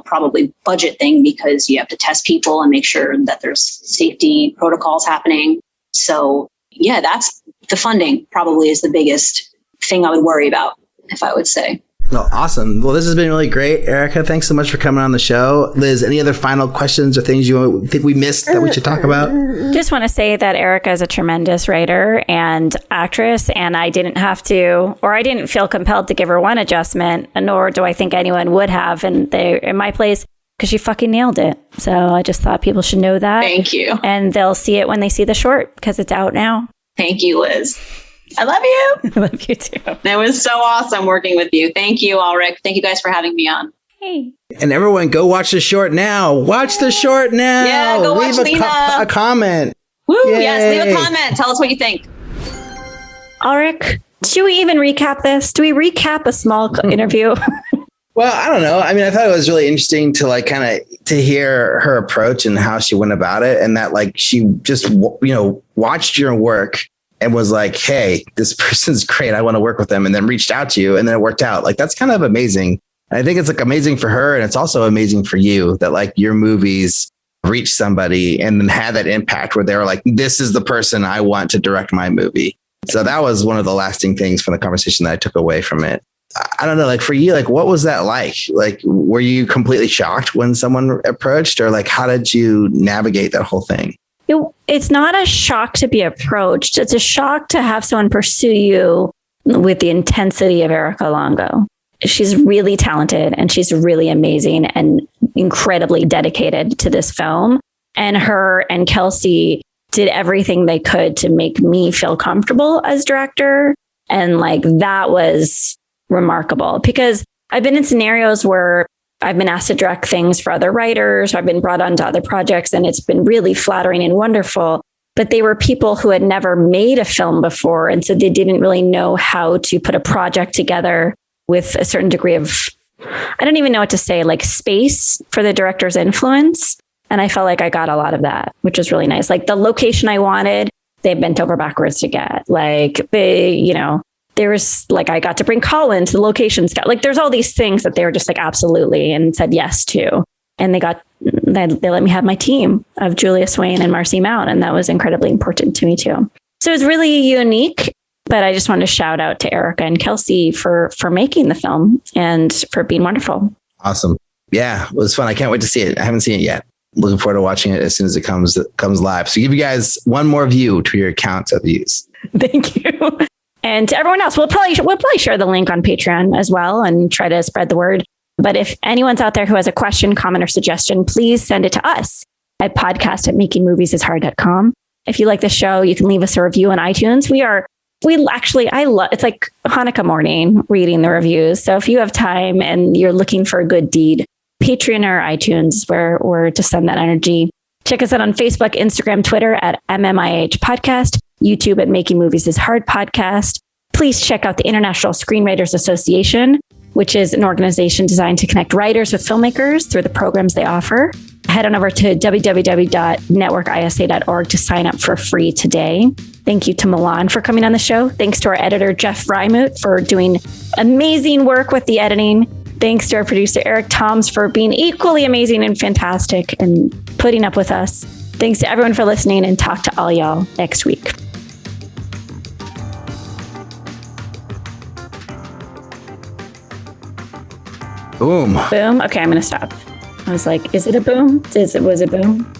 probably budget thing, because you have to test people and make sure that there's safety protocols happening. So yeah, that's the funding probably is the biggest thing I would worry about, if I would say. Well, awesome. Well, this has been really great. Erika, thanks so much for coming on the show. Liz, any other final questions or things you think we missed that we should talk about? Just want to say that Erika is a tremendous writer and actress, and I didn't have to, or I didn't feel compelled to give her one adjustment, nor do I think anyone would have in my place, because she fucking nailed it. So I just thought people should know that. Thank you. And they'll see it when they see the short, because it's out now. Thank you, Liz. I love you. I love you too. It was so awesome working with you. Thank you, Alrik. Thank you guys for having me on. Hey. And everyone, go watch the short now. Watch the short now. Yeah, go watch LINA. A comment. Woo, Yay. yes, leave a comment. Tell us what you think. Alrik, do we even recap this? Do we recap a small interview? Well, I don't know. I mean, I thought it was really interesting to to hear her approach and how she went about it, and that she just, watched your work and was like, hey, this person's great. I want to work with them. And then reached out to you and then it worked out. That's kind of amazing. And I think it's amazing for her. And it's also amazing for you that your movies reach somebody and then had that impact where they were like, this is the person I want to direct my movie. So that was one of the lasting things from the conversation that I took away from it. I don't know, for you, what was that like? Were you completely shocked when someone approached, or how did you navigate that whole thing? It's not a shock to be approached. It's a shock to have someone pursue you with the intensity of Erika Longo. She's really talented and she's really amazing and incredibly dedicated to this film. And her and Kelsey did everything they could to make me feel comfortable as director. And that was remarkable, because I've been in scenarios where I've been asked to direct things for other writers. I've been brought onto other projects, and it's been really flattering and wonderful. But they were people who had never made a film before. And so they didn't really know how to put a project together with a certain degree of, I don't even know what to say, space for the director's influence. And I felt like I got a lot of that, which was really nice. The location I wanted, they bent over backwards to get. There was I got to bring Colin to the location scout. There's all these things that they were just absolutely and said yes to. And they let me have my team of Julia Swain and Marcy Mount. And that was incredibly important to me too. So it was really unique, but I just wanted to shout out to Erika and Kelsey for making the film and for being wonderful. Awesome. Yeah, it was fun. I can't wait to see it. I haven't seen it yet. Looking forward to watching it as soon as it comes live. So give you guys one more view to your accounts of views. Thank you. And to everyone else, we'll probably share the link on Patreon as well and try to spread the word. But if anyone's out there who has a question, comment, or suggestion, please send it to us at podcast@makingmoviesishard.com. If you like the show, you can leave us a review on iTunes. I love, it's like Hanukkah morning reading the reviews. So if you have time and you're looking for a good deed, Patreon or iTunes where to send that energy. Check us out on Facebook, Instagram, Twitter at MMIH Podcast, YouTube at Making Movies is Hard Podcast. Please check out the International Screenwriters Association, which is an organization designed to connect writers with filmmakers through the programs they offer. Head on over to www.networkisa.org to sign up for free today. Thank you to Milan for coming on the show. Thanks to our editor, Jeff Freimuth, for doing amazing work with the editing. Thanks to our producer, Eric Toms, for being equally amazing and fantastic and putting up with us. Thanks to everyone for listening, and talk to all y'all next week. Boom. Boom. Okay, I'm going to stop. I was like, is it a boom? Was it boom?